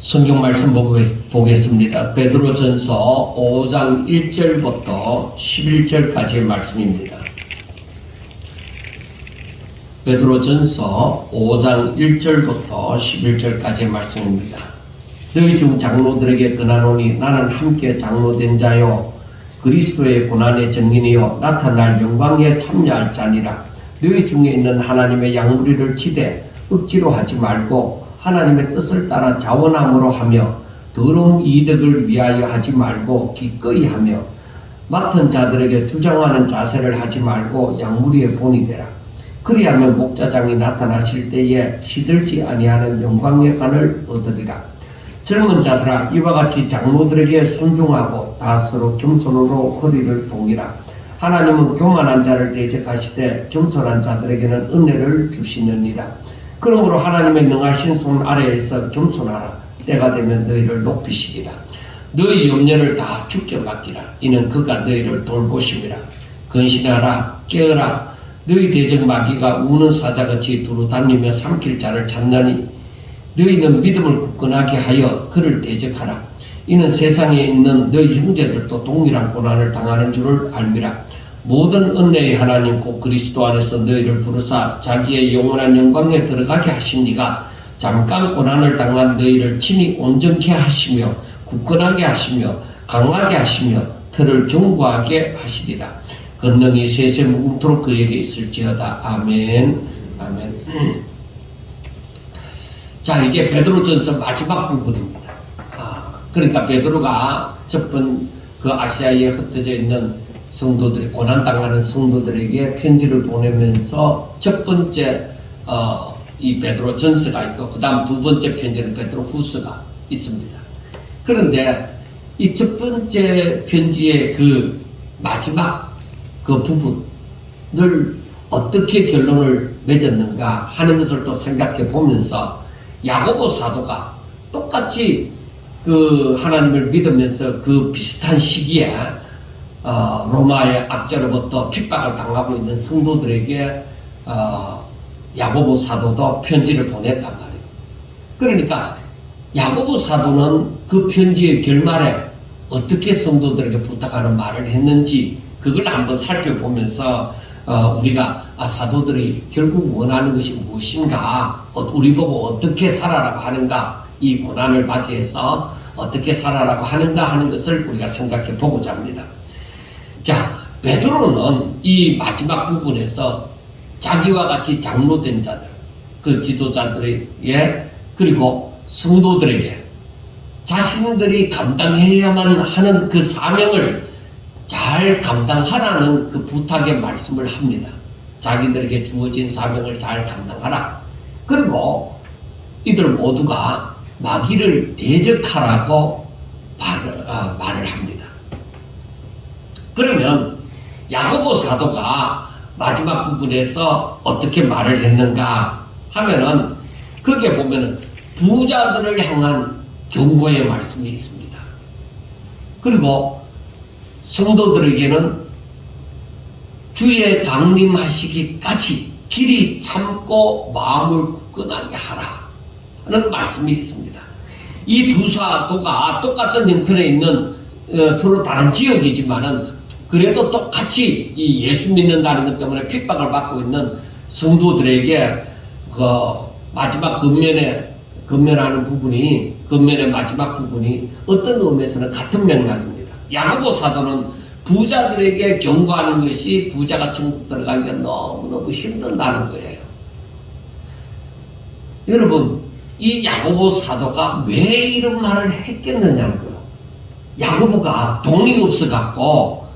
성경 말씀 보겠습니다. 베드로전서 5장 1절부터 11절까지의 말씀입니다. 베드로전서 5장 1절부터 11절까지의 말씀입니다. 너희 중 장로들에게 권하노니 나는 함께 장로된 자요 그리스도의 고난의 증인이요 나타날 영광에 참여할 자니라. 너희 중에 있는 하나님의 양무리를 치되 억지로 하지 말고 하나님의 뜻을 따라 자원함으로 하며 더러운 이득을 위하여 하지 말고 기꺼이 하며 맡은 자들에게 주장하는 자세를 하지 말고 양무리의 본이 되라. 그리하면 목자장이 나타나실 때에 시들지 아니하는 영광의 관을 얻으리라. 젊은 자들아 이와 같이 장로들에게 순종하고 다스로 겸손으로 허리를 동이라. 하나님은 교만한 자를 대적하시되 겸손한 자들에게는 은혜를 주시느니라. 그러므로 하나님의 능하신 손 아래에서 겸손하라. 때가 되면 너희를 높이시리라. 너희 염려를 다 주께 맡기라. 이는 그가 너희를 돌보심이라. 근신하라. 깨어라. 너희 대적 마귀가 우는 사자같이 두루 다니며 삼킬 자를 찾나니 너희는 믿음을 굳건하게 하여 그를 대적하라. 이는 세상에 있는 너희 형제들도 동일한 고난을 당하는 줄을 알미라. 모든 은혜의 하나님 곧 그리스도 안에서 너희를 부르사 자기의 영원한 영광에 들어가게 하신 이가 잠깐 고난을 당한 너희를 친히 온전케 하시며 굳건하게 하시며 강하게 하시며 들을 견고하게 하시리라. 권능이 세세 무궁토록 그에게 있을지어다. 아멘. 아멘. 자, 이제 베드로전서 마지막 부분입니다. 그러니까 베드로가 첫번 그 아시아에 흩어져 있는 성도들이 고난당하는 성도들에게 편지를 보내면서 첫 번째 이 베드로전서가 있고 그 다음 두 번째 편지는 베드로후서가 있습니다. 그런데 이 첫 번째 편지의 그 마지막 그 부분을 어떻게 결론을 맺었는가 하는 것을 또 생각해 보면서 야고보 사도가 똑같이 그 하나님을 믿으면서 그 비슷한 시기에 로마의 압제로부터 핍박을 당하고 있는 성도들에게 야고보 사도도 편지를 보냈단 말이에요. 그러니까 야고보 사도는 그 편지의 결말에 어떻게 성도들에게 부탁하는 말을 했는지 그걸 한번 살펴보면서 우리가 사도들이 결국 원하는 것이 무엇인가, 우리 보고 어떻게 살아라고 하는가, 이 고난을 맞이해서 어떻게 살아라고 하는가 하는 것을 우리가 생각해 보고자 합니다. 자, 베드로는 이 마지막 부분에서 자기와 같이 장로된 자들, 그 지도자들에게 그리고 성도들에게 자신들이 감당해야만 하는 그 사명을 잘 감당하라는 그 부탁의 말씀을 합니다. 자기들에게 주어진 사명을 잘 감당하라. 그리고 이들 모두가 마귀를 대적하라고 말을 합니다. 그러면 야고보 사도가 마지막 부분에서 어떻게 말을 했는가 하면은 거기에 보면은 부자들을 향한 경고의 말씀이 있습니다. 그리고 성도들에게는 주의 강림하시기까지 길이 참고 마음을 굳건하게 하라 하는 말씀이 있습니다. 이 두 사도가 똑같은 형편에 있는 서로 다른 지역이지만은 그래도 똑같이 이 예수 믿는다는 것 때문에 핍박을 받고 있는 성도들에게 그 마지막 근면하는 부분이, 근면의 마지막 부분이 어떤 의미에서는 같은 맥락입니다. 야고보 사도는 부자들에게 경고하는 것이 부자가 천국 들어가기가 너무너무 힘든다는 거예요. 여러분, 이 야고보 사도가 왜 이런 말을 했겠느냐는 거예요. 야고보가 돈이 없어갖고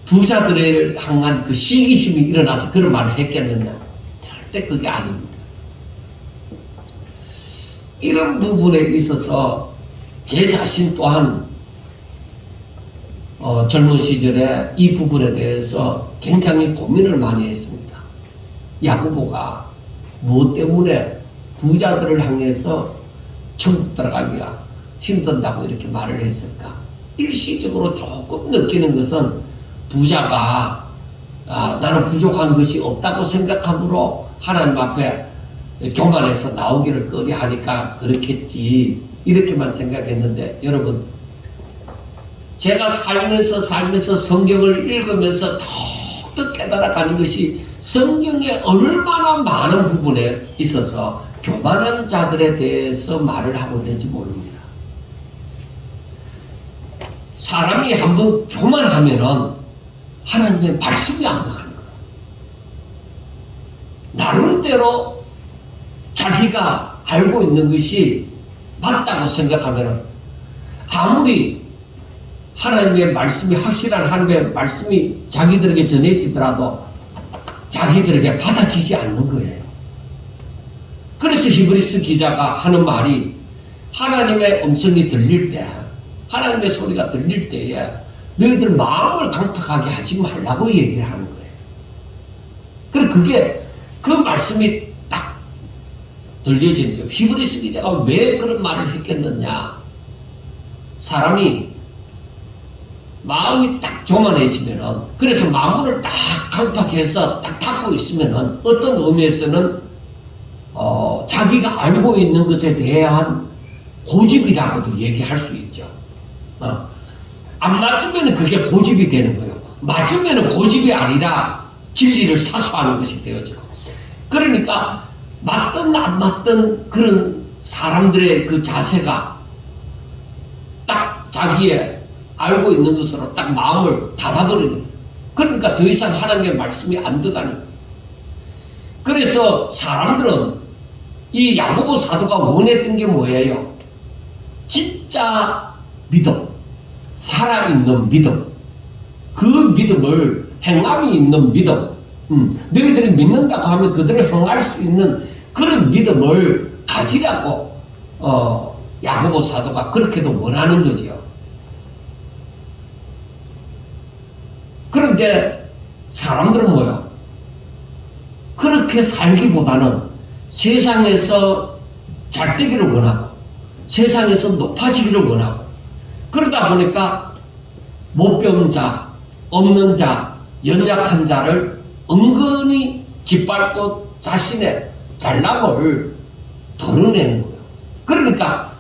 부자들을 향한 그 시기심이 일어나서 그런 말을 했겠느냐? 절대 그게 아닙니다. 이런 부분에 있어서 제 자신 또한 젊은 시절에 이 부분에 대해서 굉장히 고민을 많이 했습니다. 야고보가 무엇 때문에 부자들을 향해서 천국 들어가기가 힘든다고 이렇게 말을 했을까? 일시적으로 조금 느끼는 것은 부자가 나는 부족한 것이 없다고 생각함으로 하나님 앞에 교만해서 나오기를 꺼려하니까 그렇겠지 이렇게만 생각했는데 여러분 제가 살면서 성경을 읽으면서 더욱더 깨달아가는 것이 성경의 얼마나 많은 부분에 있어서 교만한 자들에 대해서 말을 하고 있는지 모릅니다. 사람이 한번 교만하면은 하나님의 말씀이 안 들어가는 거예요. 나름대로 자기가 알고 있는 것이 맞다고 생각하면은 아무리 하나님의 말씀이 확실한 하나님의 말씀이 자기들에게 전해지더라도 자기들에게 받아지지 않는 거예요. 그래서 히브리서 기자가 하는 말이 하나님의 음성이 들릴 때 하나님의 소리가 들릴 때에 너희들 마음을 강팍하게 하지 말라고 얘기를 하는 거예요. 그래 그게 그 말씀이 딱 들려진 거예요. 히브리서 기자가 왜 그런 말을 했겠느냐. 사람이 마음이 딱 교만해지면은 그래서 마음을 딱 강팍해서 딱 닫고 있으면은 어떤 의미에서는 자기가 알고 있는 것에 대한 고집이라고도 얘기할 수 있죠. 안 맞으면 그게 고집이 되는 거예요. 맞으면 고집이 아니라 진리를 사수하는 것이 되어져. 그러니까 맞든 안 맞든 그런 사람들의 그 자세가 딱 자기의 알고 있는 것으로 딱 마음을 닫아버리는 거예요. 그러니까 더 이상 하나님의 말씀이 안 들어가는 거예요. 그래서 사람들은 이 야고보 사도가 원했던 게 뭐예요? 진짜 믿음, 살아있는 믿음, 그 믿음을 행함이 있는 믿음, 너희들이 믿는다고 하면 그들을 행할 수 있는 그런 믿음을 가지라고 야고보 사도가 그렇게도 원하는 거지요. 그런데 사람들은 뭐야? 그렇게 살기보다는 세상에서 잘 되기를 원하고 세상에서 높아지기를 원하고 그러다 보니까 못 배운 자, 없는 자, 연약한 자를 은근히 짓밟고 자신의 잘남을 드러내는 거예요. 그러니까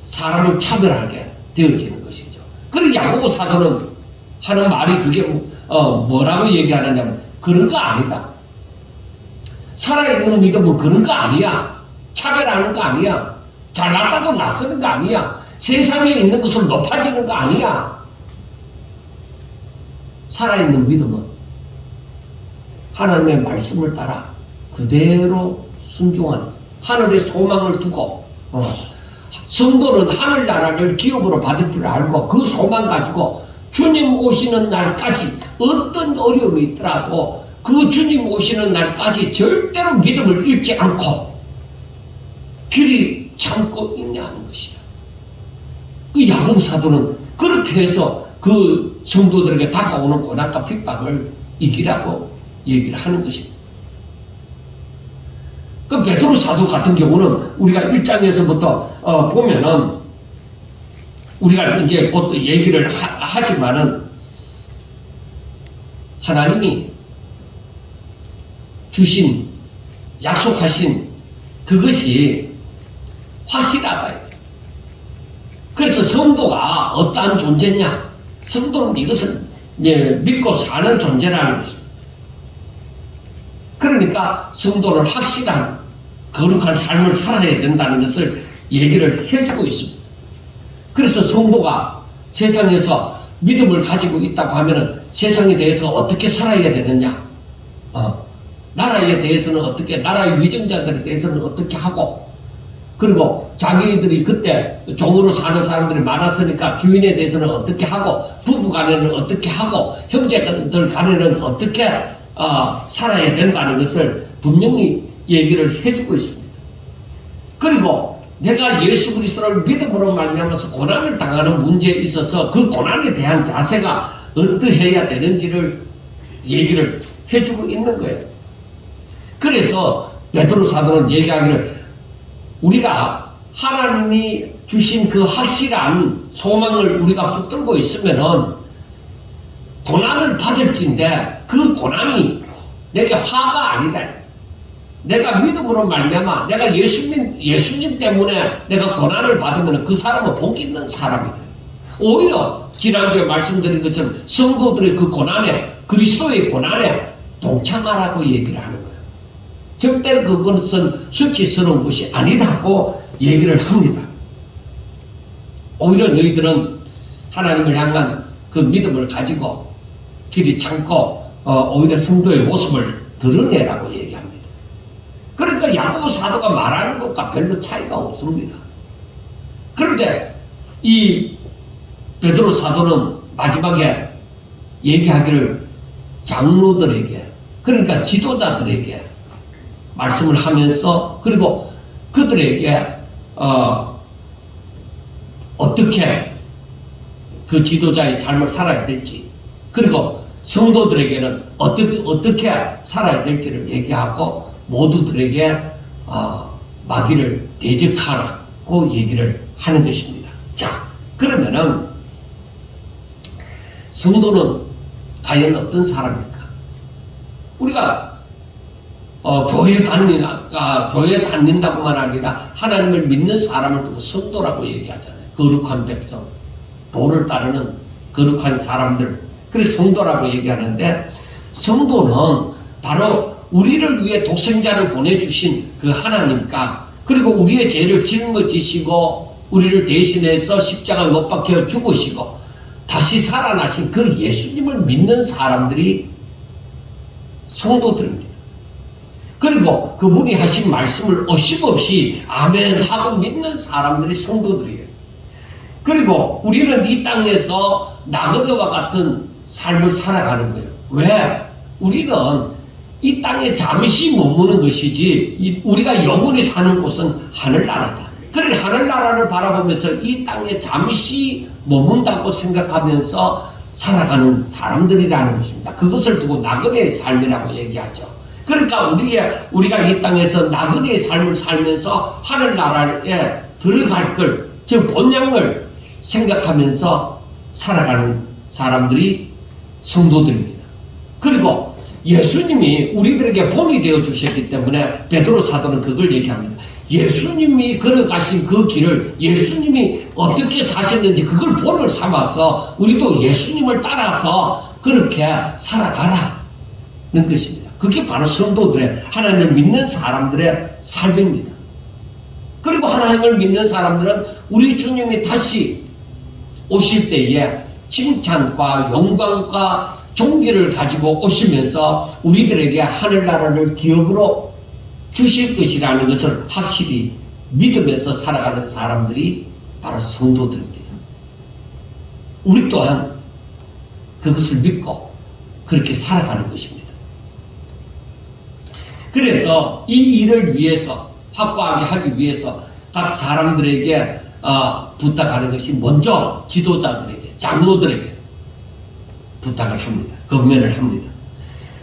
사람을 차별하게 되어지는 것이죠. 그리고 야고보 사도는 하는 말이 그게 뭐라고 얘기하느냐면 그런 거 아니다. 살아있는 믿음은 그런 거 아니야. 차별하는 거 아니야. 잘났다고 낯서는 거 아니야. 세상에 있는 것은 높아지는 거 아니야. 살아있는 믿음은 하나님의 말씀을 따라 그대로 순종하는 하늘의 소망을 두고 성도는 하늘나라를 기업으로 받을 줄 알고 그 소망 가지고 주님 오시는 날까지 어떤 어려움이 있더라도 그 주님 오시는 날까지 절대로 믿음을 잃지 않고 길이 참고 인내하는 것이야. 그 야고보 사도는 그렇게 해서 그 성도들에게 다가오는 고난과 핍박을 이기라고 얘기를 하는 것입니다. 그 베드로 사도 같은 경우는 우리가 1장에서부터 보면은 우리가 이제 곧 얘기를 하지만은 하나님이 주신 약속하신 그것이 확실하다. 그래서 성도가 어떠한 존재냐? 성도는 이것을 믿고 사는 존재라는 것입니다. 그러니까 성도는 확실한 거룩한 삶을 살아야 된다는 것을 얘기를 해주고 있습니다. 그래서 성도가 세상에서 믿음을 가지고 있다고 하면은 세상에 대해서 어떻게 살아야 되느냐? 나라에 대해서는 어떻게, 나라의 위정자들에 대해서는 어떻게 하고, 그리고 자기들이 그때 종으로 사는 사람들이 많았으니까 주인에 대해서는 어떻게 하고, 부부 간에는 어떻게 하고, 형제들 간에는 어떻게 살아야 된다는 것을 분명히 얘기를 해주고 있습니다. 그리고 내가 예수 그리스도를 믿음으로 말미암아서 고난을 당하는 문제에 있어서 그 고난에 대한 자세가 어떠해야 되는지를 얘기를 해주고 있는 거예요. 그래서 베드로 사도는 얘기하기를 우리가 하나님이 주신 그 확실한 소망을 우리가 붙들고 있으면은 고난을 받을진데 그 고난이 내게 화가 아니다. 내가 믿음으로 말미암아 내가 예수님 때문에 내가 고난을 받으면 그 사람은 복 있는 사람이다. 오히려 지난주에 말씀드린 것처럼 성도들의 그 고난에, 그리스도의 고난에 동참하라고 얘기를 하는 거예요. 절대로 그것은 수치스러운 것이 아니다고 얘기를 합니다. 오히려 너희들은 하나님을 향한 그 믿음을 가지고 길이 참고 오히려 성도의 모습을 드러내라고 얘기합니다. 그러니까 야고보 사도가 말하는 것과 별로 차이가 없습니다. 그런데 이 베드로 사도는 마지막에 얘기하기를 장로들에게, 그러니까 지도자들에게 말씀을 하면서, 그리고 그들에게 어떻게 그 지도자의 삶을 살아야 될지, 그리고 성도들에게는 어떻게 살아야 될지를 얘기하고 모두들에게 마귀를 대적하라고 얘기를 하는 것입니다. 자, 그러면은 성도는 과연 어떤 사람입니까? 우리가 교회 다닌다고만 아니라 하나님을 믿는 사람을 두고 성도라고 얘기하잖아요. 거룩한 백성, 도를 따르는 거룩한 사람들, 그래서 성도라고 얘기하는데, 성도는 바로 우리를 위해 독생자를 보내주신 그 하나님과, 그리고 우리의 죄를 짊어지시고 우리를 대신해서 십자가에 못 박혀 죽으시고 다시 살아나신 그 예수님을 믿는 사람들이 성도들입니다. 그리고 그분이 하신 말씀을 어심없이 아멘 하고 믿는 사람들이 성도들이에요. 그리고 우리는 이 땅에서 나그네와 같은 삶을 살아가는 거예요. 왜? 우리는 이 땅에 잠시 머무는 것이지 우리가 영원히 사는 곳은 하늘나라다. 그래, 하늘나라를 바라보면서 이 땅에 잠시 머문다고 생각하면서 살아가는 사람들이라는 것입니다. 그것을 두고 나그네의 삶이라고 얘기하죠. 그러니까 우리가 이 땅에서 나그네의 삶을 살면서 하늘나라에 들어갈 걸, 즉 본향을 생각하면서 살아가는 사람들이 성도들입니다. 그리고 예수님이 우리들에게 본이 되어 주셨기 때문에 베드로 사도는 그걸 얘기합니다. 예수님이 걸어가신 그 길을, 예수님이 어떻게 사셨는지 그걸 본을 삼아서 우리도 예수님을 따라서 그렇게 살아가라는 것입니다. 그게 바로 성도들의, 하나님을 믿는 사람들의 삶입니다. 그리고 하나님을 믿는 사람들은 우리 주님이 다시 오실 때에 칭찬과 영광과 존귀를 가지고 오시면서 우리들에게 하늘나라를 기업으로 주실 것이라는 것을 확실히 믿으면서 살아가는 사람들이 바로 성도들입니다. 우리 또한 그것을 믿고 그렇게 살아가는 것입니다. 그래서 이 일을 위해서, 확고하게 하기 위해서 각 사람들에게 부탁하는 것이 먼저 지도자들에게, 장로들에게 부탁을 합니다. 권면을 합니다.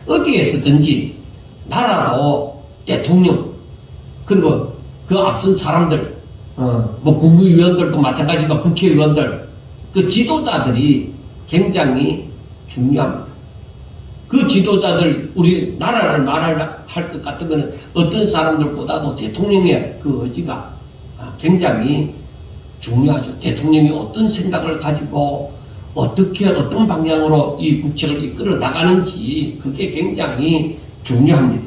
어디에서든지 나라도 대통령, 그리고 그 앞선 사람들, 국무위원들도 마찬가지고 국회의원들, 그 지도자들이 굉장히 중요합니다. 그 지도자들, 우리 나라를 말할 것 같으면 어떤 사람들보다도 대통령의 그 의지가 굉장히 중요하죠. 대통령이 어떤 생각을 가지고 어떤 방향으로 이 국책을 이끌어 나가는지 그게 굉장히 중요합니다.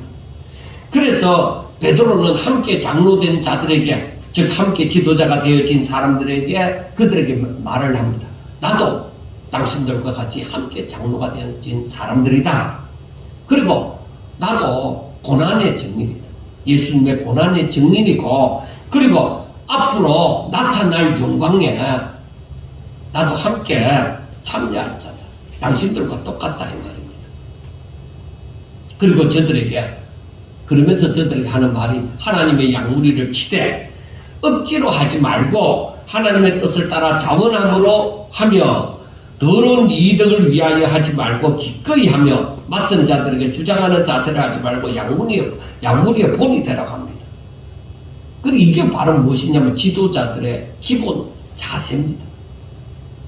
그래서 베드로는 함께 장로된 자들에게, 즉 함께 지도자가 되어진 사람들에게 그들에게 말을 합니다. 나도 당신들과 같이 함께 장로가 되어진 사람들이다. 그리고 나도 고난의 증인이다. 예수님의 고난의 증인이고, 그리고 앞으로 나타날 영광에 나도 함께 참여할 자다. 당신들과 똑같다 이 말입니다. 그리고 그러면서 저들에게 하는 말이, 하나님의 양무리를 치되 억지로 하지 말고 하나님의 뜻을 따라 자원함으로 하며 더러운 이득을 위하여 하지 말고 기꺼이 하며 맡은 자들에게 주장하는 자세를 하지 말고 양무리의 본이 되라고 합니다. 그리고 이게 바로 무엇이냐면 지도자들의 기본 자세입니다.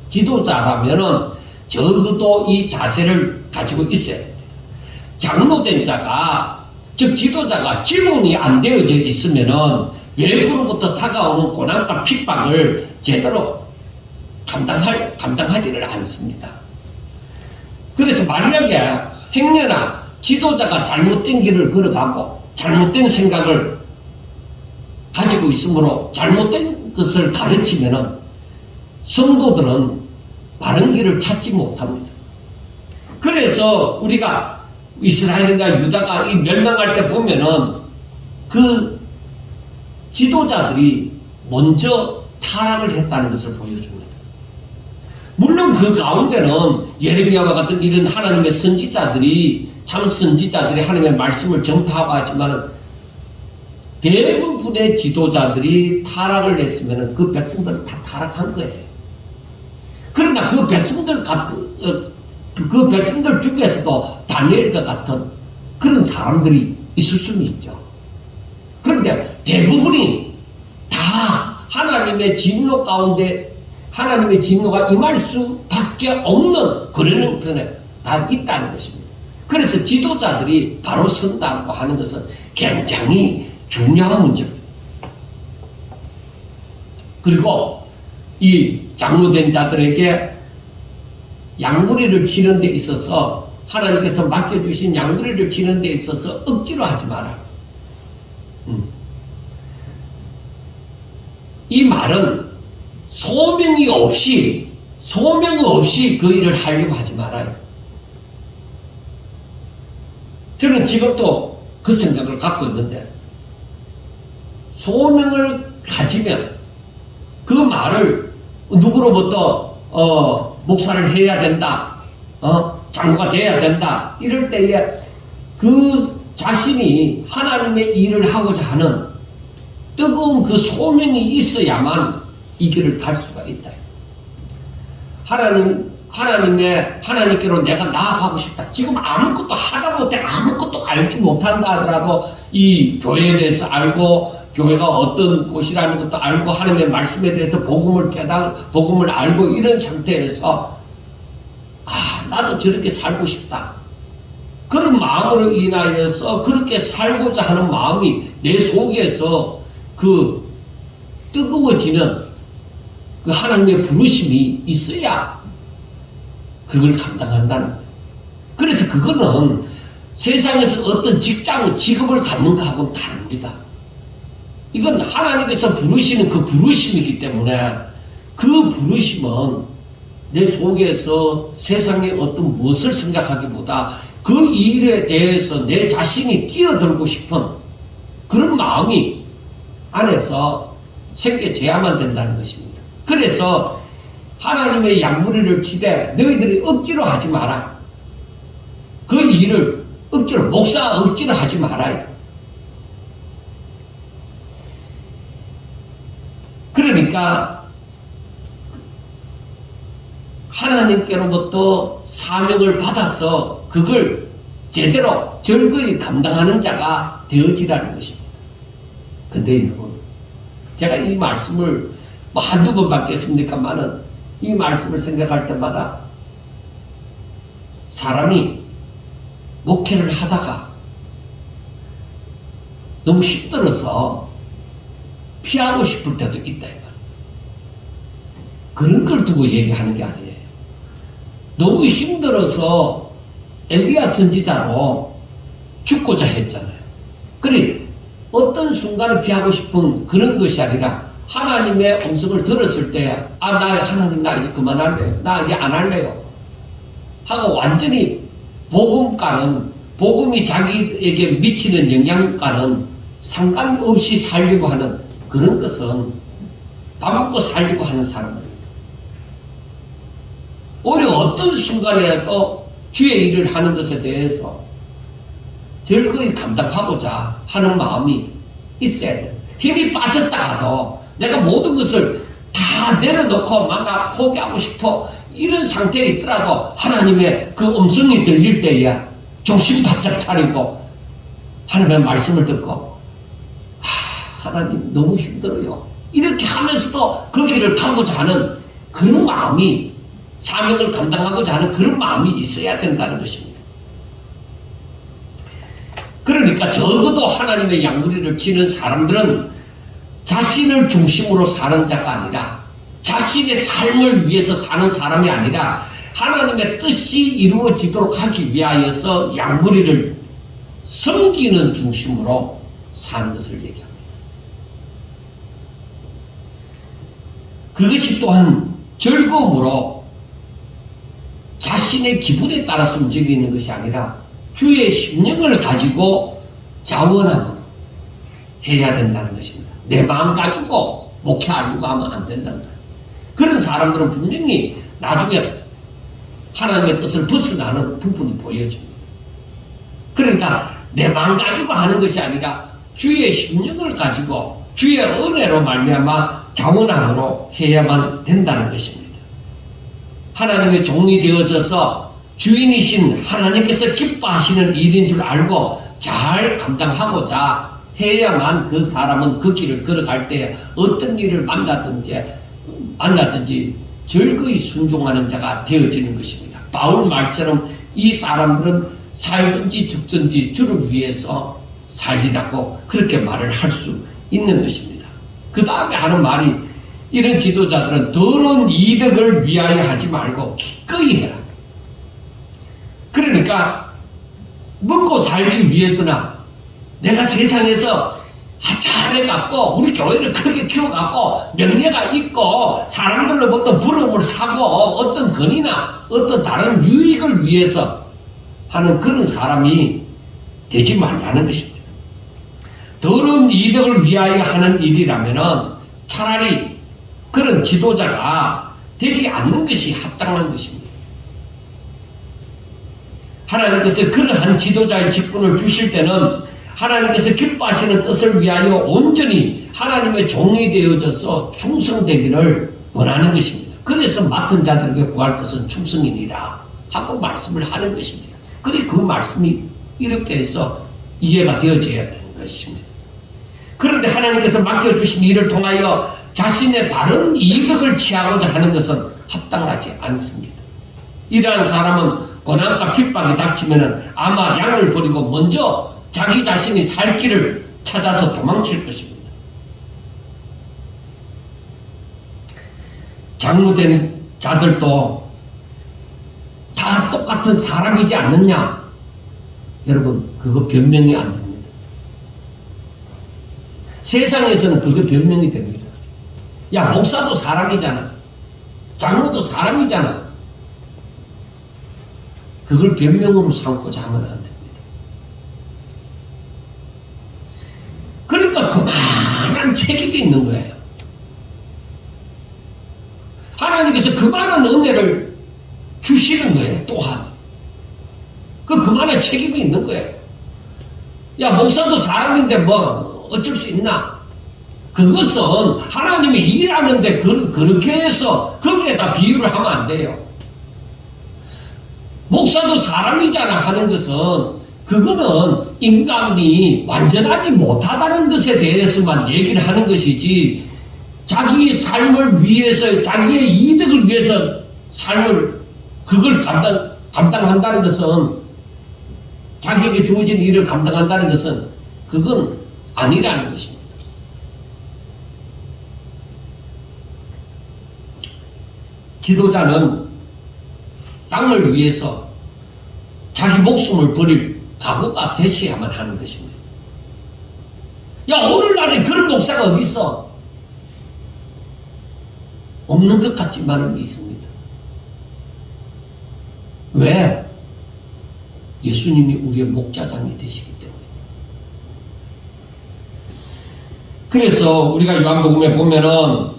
지도자라면은 적어도 이 자세를 가지고 있어야 됩니다. 장로된 자가 즉 지도자가 기본이 안 되어져 있으면은 외부로부터 다가오는 고난과 핍박을 제대로 감당하지를 않습니다. 그래서 만약에 행여나 지도자가 잘못된 길을 걸어가고 잘못된 생각을 가지고 있으므로 잘못된 것을 가르치면은 성도들은 바른 길을 찾지 못합니다. 그래서 우리가 이스라엘과 유다가 이 멸망할 때 보면은 그 지도자들이 먼저 타락을 했다는 것을 보여줍니다. 물론 그 가운데는 예레미야와 같은 이런 하나님의 선지자들이 참 선지자들이 하나님의 말씀을 전파하고 하지만 대부분의 지도자들이 타락을 했으면 그 백성들은 다 타락한 거예요. 그러나 그 백성들 중에서도 다니엘과 같은 그런 사람들이 있을 수는 있죠. 그런데 대부분이 다 하나님의 진노 가운데 하나님의 진노가 임할 수밖에 없는 그런 편에 다 있다는 것입니다. 그래서 지도자들이 바로 선다고 하는 것은 굉장히 중요한 문제입니다. 그리고 이 장로된 자들에게 양무리를 치는 데 있어서 하나님께서 맡겨주신 양무리를 치는 데 있어서 억지로 하지 마라. 이 말은 소명이 없이 그 일을 하려고 하지 말아요. 저는 지금도 그 생각을 갖고 있는데 소명을 가지면 그 말을 누구로부터 목사를 해야 된다, 장로가 돼야 된다 이럴 때에 그 자신이 하나님의 일을 하고자 하는 뜨거운 그 소명이 있어야만 이 길을 갈 수가 있다. 하나님께로 내가 나아가고 싶다. 지금 아무것도 하다 못해 아무것도 알지 못한다 하더라도 이 교회에 대해서 알고 교회가 어떤 곳이라는 것도 알고 하나님의 말씀에 대해서 복음을 알고 이런 상태에서 나도 저렇게 살고 싶다. 그런 마음으로 인하여서 그렇게 살고자 하는 마음이 내 속에서 그 뜨거워지는 그 하나님의 부르심이 있어야 그걸 감당한다는 거예요. 그래서 그거는 세상에서 어떤 직업을 갖는 것하고는 다릅니다. 이건 하나님께서 부르시는 그 부르심이기 때문에 그 부르심은 내 속에서 세상에 어떤 무엇을 생각하기보다 그 일에 대해서 내 자신이 뛰어들고 싶은 그런 마음이 안에서 생겨져야만 된다는 것입니다. 그래서 하나님의 양무리를 치되 너희들이 억지로 하지 마라. 그 일을 목사 억지로 하지 말아요. 그러니까 하나님께로부터 사명을 받아서 그걸 제대로 절거히 감당하는 자가 되어지라는 것입니다. 근데 여러분, 제가 이 말씀을 한두 번 받겠습니까만은 이 말씀을 생각할 때마다 사람이 목회를 하다가 너무 힘들어서 피하고 싶을 때도 있다. 그런 걸 두고 얘기하는 게 아니에요. 너무 힘들어서 엘리야 선지자로 죽고자 했잖아요. 그래 어떤 순간을 피하고 싶은 그런 것이 아니라 하나님의 음성을 들었을 때 하나님 나 이제 그만할래요. 나 이제 안 할래요. 하고 완전히 복음이 자기에게 미치는 영향과는 상관없이 살려고 하는 그런 것은 밥 먹고 살려고 하는 사람들입니다. 오히려 어떤 순간이라도 주의 일을 하는 것에 대해서 즐거이 감당하고자 하는 마음이 있어야 돼요. 힘이 빠졌다 하도 내가 모든 것을 다 내려놓고 나 포기하고 싶어 이런 상태에 있더라도 하나님의 그 음성이 들릴 때에 정신 바짝 차리고 하나님의 말씀을 듣고 하나님 너무 힘들어요. 이렇게 하면서도 그 길을 가고자 하는 그런 마음이 사명을 감당하고자 하는 그런 마음이 있어야 된다는 것입니다. 그러니까 적어도 하나님의 양무리를 지는 사람들은 자신을 중심으로 사는 자가 아니라, 자신의 삶을 위해서 사는 사람이 아니라 하나님의 뜻이 이루어지도록 하기 위하여서 양무리를 섬기는 중심으로 사는 것을 얘기합니다. 그것이 또한 즐거움으로 자신의 기분에 따라서 움직이는 것이 아니라 주의 심령을 가지고 자원함으로 해야 된다는 것입니다. 내 마음 가지고 목회하려고 하면 안 된다는 거예요. 그런 사람들은 분명히 나중에 하나님의 뜻을 벗어나는 부분이 보여집니다. 그러니까 내 마음 가지고 하는 것이 아니라 주의 심령을 가지고 주의 은혜로 말미암아 자원함으로 해야만 된다는 것입니다. 하나님의 종이 되어져서 주인이신 하나님께서 기뻐하시는 일인 줄 알고 잘 감당하고자 해야만 그 사람은 그 길을 걸어갈 때 어떤 일을 만나든지 즐거이 순종하는 자가 되어지는 것입니다. 바울 말처럼 이 사람들은 살든지 죽든지 주를 위해서 살리라고 그렇게 말을 할 수 있는 것입니다. 그 다음에 하는 말이, 이런 지도자들은 더러운 이득을 위하여 하지 말고 기꺼이 해라. 그러니까 먹고 살기 위해서나 내가 세상에서 잘해갖고 우리 교회를 크게 키워갖고 명예가 있고 사람들로부터 부러움을 사고 어떤 권위나 어떤 다른 유익을 위해서 하는 그런 사람이 되지 말라는 것입니다. 더러운 이득을 위하여 하는 일이라면 차라리 그런 지도자가 되지 않는 것이 합당한 것입니다. 하나님께서 그러한 지도자의 직분을 주실 때는 하나님께서 기뻐하시는 뜻을 위하여 온전히 하나님의 종이 되어져서 충성되기를 원하는 것입니다. 그래서 맡은 자들에게 구할 것은 충성이니라 하고 말씀을 하는 것입니다. 그래 그 말씀이 이렇게 해서 이해가 되어져야 되는 것입니다. 그런데 하나님께서 맡겨주신 일을 통하여 자신의 다른 이득을 취하고자 하는 것은 합당하지 않습니다. 이러한 사람은 고난과 핍박이 닥치면 아마 양을 버리고 먼저 자기 자신이 살 길을 찾아서 도망칠 것입니다. 장로된 자들도 다 똑같은 사람이지 않느냐? 여러분, 그거 변명이 안 됩니다. 세상에서는 그거 변명이 됩니다. 야, 목사도 사람이잖아. 장로도 사람이잖아. 그걸 변명으로 삼고자 하면 안 됩니다. 그러니까 그만한 책임이 있는 거예요. 하나님께서 그만한 은혜를 주시는 거예요. 또한 그만한 책임이 있는 거예요. 야, 목사도 사람인데 뭐 어쩔 수 있나? 그것은 하나님이 일하는데 그렇게 해서 거기에다 비유를 하면 안 돼요. 목사도 사람이잖아 하는 것은 그거는 인간이 완전하지 못하다는 것에 대해서만 얘기를 하는 것이지, 자기의 삶을 위해서, 자기의 이득을 위해서 그걸 감당한다는 것은, 자기에게 주어진 일을 감당한다는 것은 그건 아니라는 것입니다. 지도자는 양을 위해서 자기 목숨을 버릴 각오가 되셔야만 하는 것입니다. 야, 오늘날에 그런 목사가 어디 있어? 없는 것 같지만은 있습니다. 왜? 예수님이 우리의 목자장이 되시기 때문에. 그래서 우리가 요한복음에 보면은,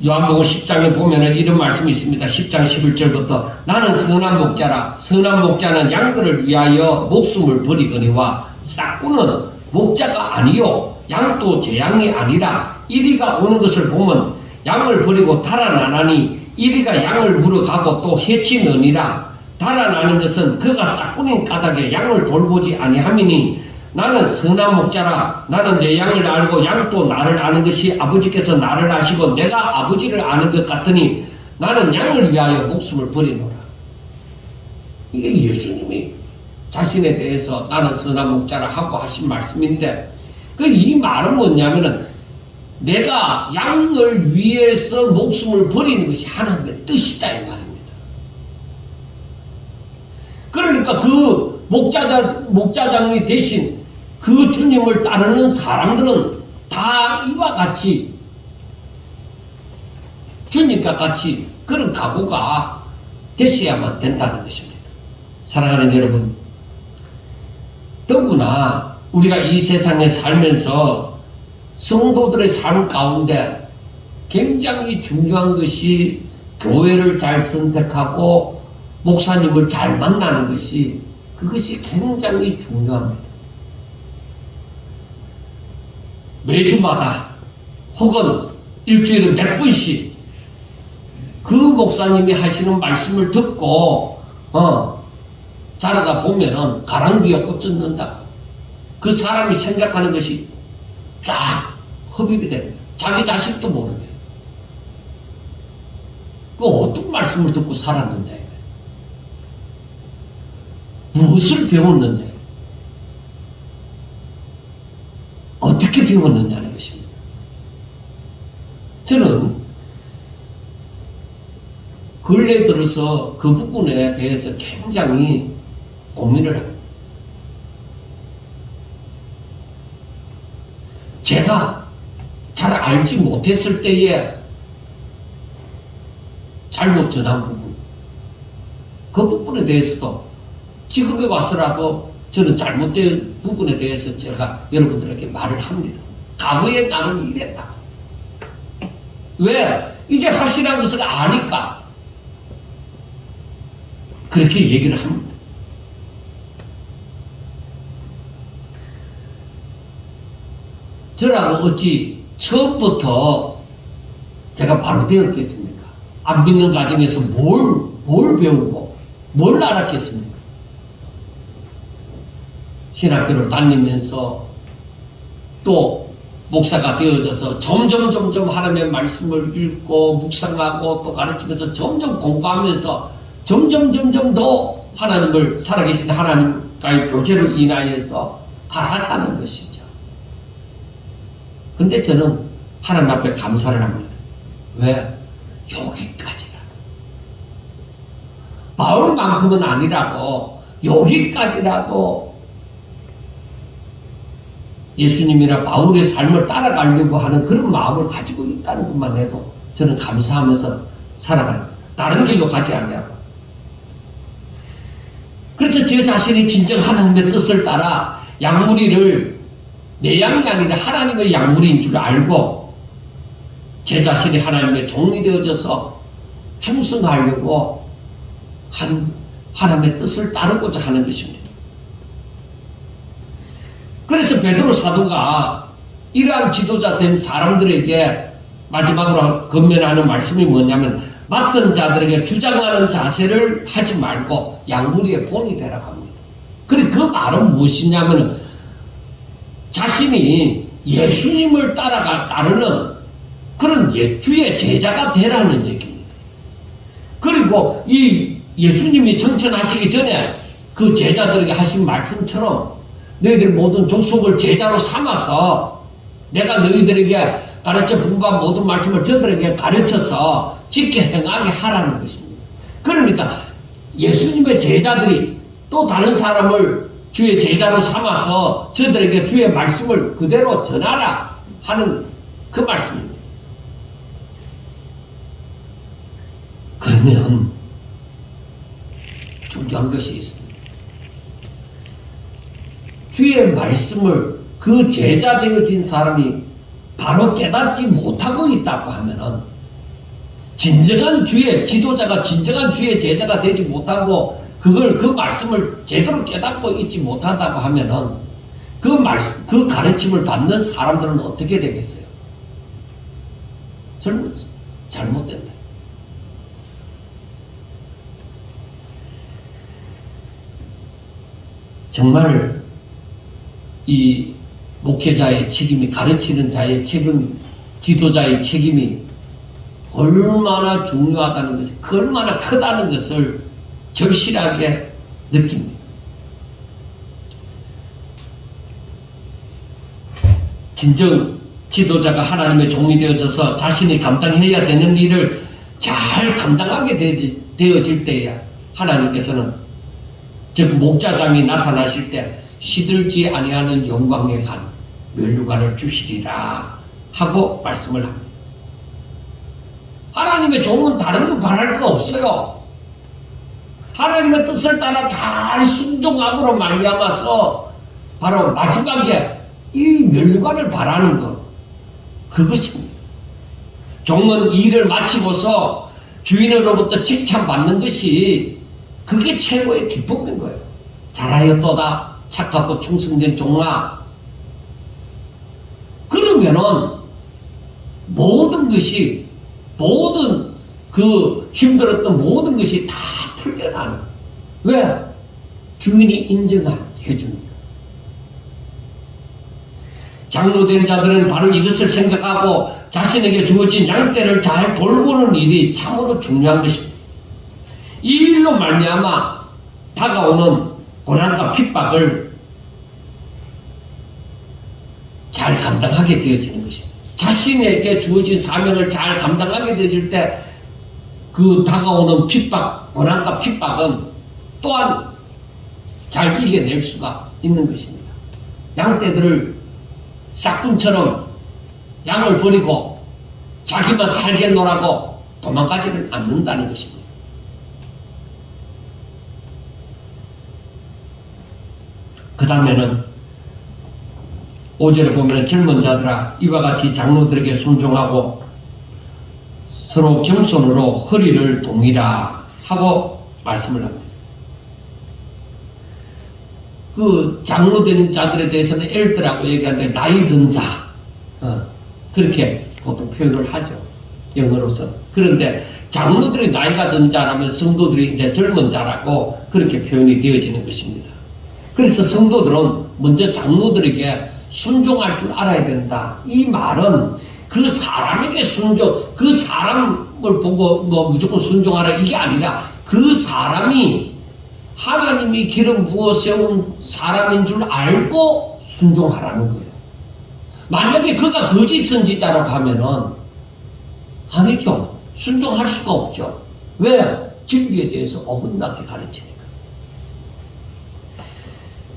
요한복음 10장에 보면은 이런 말씀이 있습니다. 10장 11절부터 나는 선한 목자라. 선한 목자는 양들을 위하여 목숨을 버리거니와 싹구는 목자가 아니요 양도 제 양이 아니라 이리가 오는 것을 보면 양을 버리고 달아나나니 이리가 양을 물어가고 또 해치느니라. 달아나는 것은 그가 싹구는 까닭에 양을 돌보지 아니함이니 나는 선한 목자라. 나는 내 양을 알고 양도 나를 아는 것이 아버지께서 나를 아시고 내가 아버지를 아는 것 같으니 나는 양을 위하여 목숨을 버리노라. 이게 예수님이 자신에 대해서 나는 선한 목자라 하고 하신 말씀인데, 이 말은 뭐냐면은 내가 양을 위해서 목숨을 버리는 것이 하나님의 뜻이다 이 말입니다. 그러니까 그 목자장이 대신 그 주님을 따르는 사람들은 다 이와 같이 주님과 같이 그런 각오가 되셔야만 된다는 것입니다. 사랑하는 여러분, 더구나 우리가 이 세상에 살면서 성도들의 삶 가운데 굉장히 중요한 것이 교회를 잘 선택하고 목사님을 잘 만나는 것이, 그것이 굉장히 중요합니다. 매주마다 혹은 일주일에 몇 분씩 그 목사님이 하시는 말씀을 듣고 자라다 보면은 가랑비가 꽂혔는다. 그 사람이 생각하는 것이 쫙 흡입이 됩니다. 자기 자식도 모르게. 그 어떤 말씀을 듣고 살았느냐, 무엇을 배웠느냐, 어떻게 배웠느냐는 것입니다. 저는 근래 들어서 그 부분에 대해서 굉장히 고민을 합니다. 제가 잘 알지 못했을 때에 잘못 전한 부분, 그 부분에 대해서도 지금에 와서라도 저는 잘못된 부분에 대해서 제가 여러분들에게 말을 합니다. 과거에 나는 이랬다. 왜? 이제 확실한 것을 아니까 그렇게 얘기를 합니다. 저라고 어찌 처음부터 제가 바로 되었겠습니까? 안 믿는 가정에서 뭘 배우고 뭘 알았겠습니까? 신학교를 다니면서 또 목사가 되어져서 점점 하나님의 말씀을 읽고 묵상하고 또 가르치면서 점점 공부하면서 점점 더 하나님을, 살아계신 하나님과의 교제로 인하여서 알아가는 것이죠. 근데 저는 하나님 앞에 감사를 합니다. 왜? 여기까지라. 바울만큼은 아니라고 여기까지라도 예수님이나 바울의 삶을 따라가려고 하는 그런 마음을 가지고 있다는 것만 해도 저는 감사하면서 살아갑니다. 다른 길로 가지 않냐고. 그래서 제 자신이 진정 하나님의 뜻을 따라 양무리를 내 양이 아니라 하나님의 양무리인 줄 알고 제 자신이 하나님의 종이 되어져서 충성하려고 하는 하나님의 뜻을 따르고자 하는 것입니다. 그래서 베드로 사도가 이러한 지도자 된 사람들에게 마지막으로 건면하는 말씀이 뭐냐면, 맡은 자들에게 주장하는 자세를 하지 말고 양무리의 본이 되라고 합니다. 그래, 그 말은 무엇이냐면 자신이 예수님을 따르는 그런 주의 제자가 되라는 얘기입니다. 그리고 이 예수님이 성천하시기 전에 그 제자들에게 하신 말씀처럼 너희들 모든 족속을 제자로 삼아서 내가 너희들에게 가르쳐 분부한 모든 말씀을 저들에게 가르쳐서 지켜 행하게 하라는 것입니다. 그러니까 예수님의 제자들이 또 다른 사람을 주의 제자로 삼아서 저들에게 주의 말씀을 그대로 전하라 하는 그 말씀입니다. 그러면 중요한 것이 있습니다. 주의 말씀을 그 제자 되어진 사람이 바로 깨닫지 못하고 있다고 하면은, 진정한 주의 지도자가 진정한 주의 제자가 되지 못하고 그 말씀을 제대로 깨닫고 있지 못한다고 하면은 그 가르침을 받는 사람들은 어떻게 되겠어요? 잘못된다. 정말 이 목회자의 책임이, 가르치는 자의 책임이, 지도자의 책임이 얼마나 중요하다는 것을, 얼마나 크다는 것을 절실하게 느낍니다. 진정 지도자가 하나님의 종이 되어져서 자신이 감당해야 되는 일을 잘 감당하게 되어질 때야 하나님께서는, 즉 목자장이 나타나실 때 시들지 아니하는 영광의 간 면류관을 주시리라 하고 말씀을 합니다. 하나님의 종은 다른 거 바랄 거 없어요. 하나님의 뜻을 따라 잘 순종함으로 말미암아서 바로 마지막에 이 면류관을 바라는 것, 그것입니다. 종은 일을 마치고서 주인으로부터 칭찬받는 것이 그게 최고의 기쁨인 거예요. 잘하였도다 착하고 충성된 종아. 그러면은 모든 것이, 모든 그 힘들었던 모든 것이 다 풀려나는 거예요. 왜? 주인이 인정해주니까. 장로된 자들은 바로 이것을 생각하고 자신에게 주어진 양떼를 잘 돌보는 일이 참으로 중요한 것입니다. 이 일로 말미암아 다가오는 고난과 핍박을 잘 감당하게 되어지는 것입니다. 자신에게 주어진 사명을 잘 감당하게 되어질 때 그 다가오는 핍박, 고난과 핍박은 또한 잘 이겨낼 수가 있는 것입니다. 양떼들을 싹군처럼 양을 버리고 자기만 살겠노라고 도망가지를 않는다는 것입니다. 그 다음에는 5절에 보면 젊은 자들아 이와 같이 장로들에게 순종하고 서로 겸손으로 허리를 동이라 하고 말씀을 합니다. 그 장로된 자들에 대해서는 엘드라고 얘기하는데 나이 든 자, 그렇게 보통 표현을 하죠, 영어로서. 그런데 장로들이 나이가 든 자라면 성도들이 이제 젊은 자라고 그렇게 표현이 되어지는 것입니다. 그래서 성도들은 먼저 장로들에게 순종할 줄 알아야 된다. 이 말은 그 사람에게 순종, 그 사람을 보고 뭐 무조건 순종하라 이게 아니라 그 사람이 하나님이 기름 부어 세운 사람인 줄 알고 순종하라는 거예요. 만약에 그가 거짓 선지자라고 하면은 아니죠. 순종할 수가 없죠. 왜? 진리에 대해서 어긋나게 가르치니까.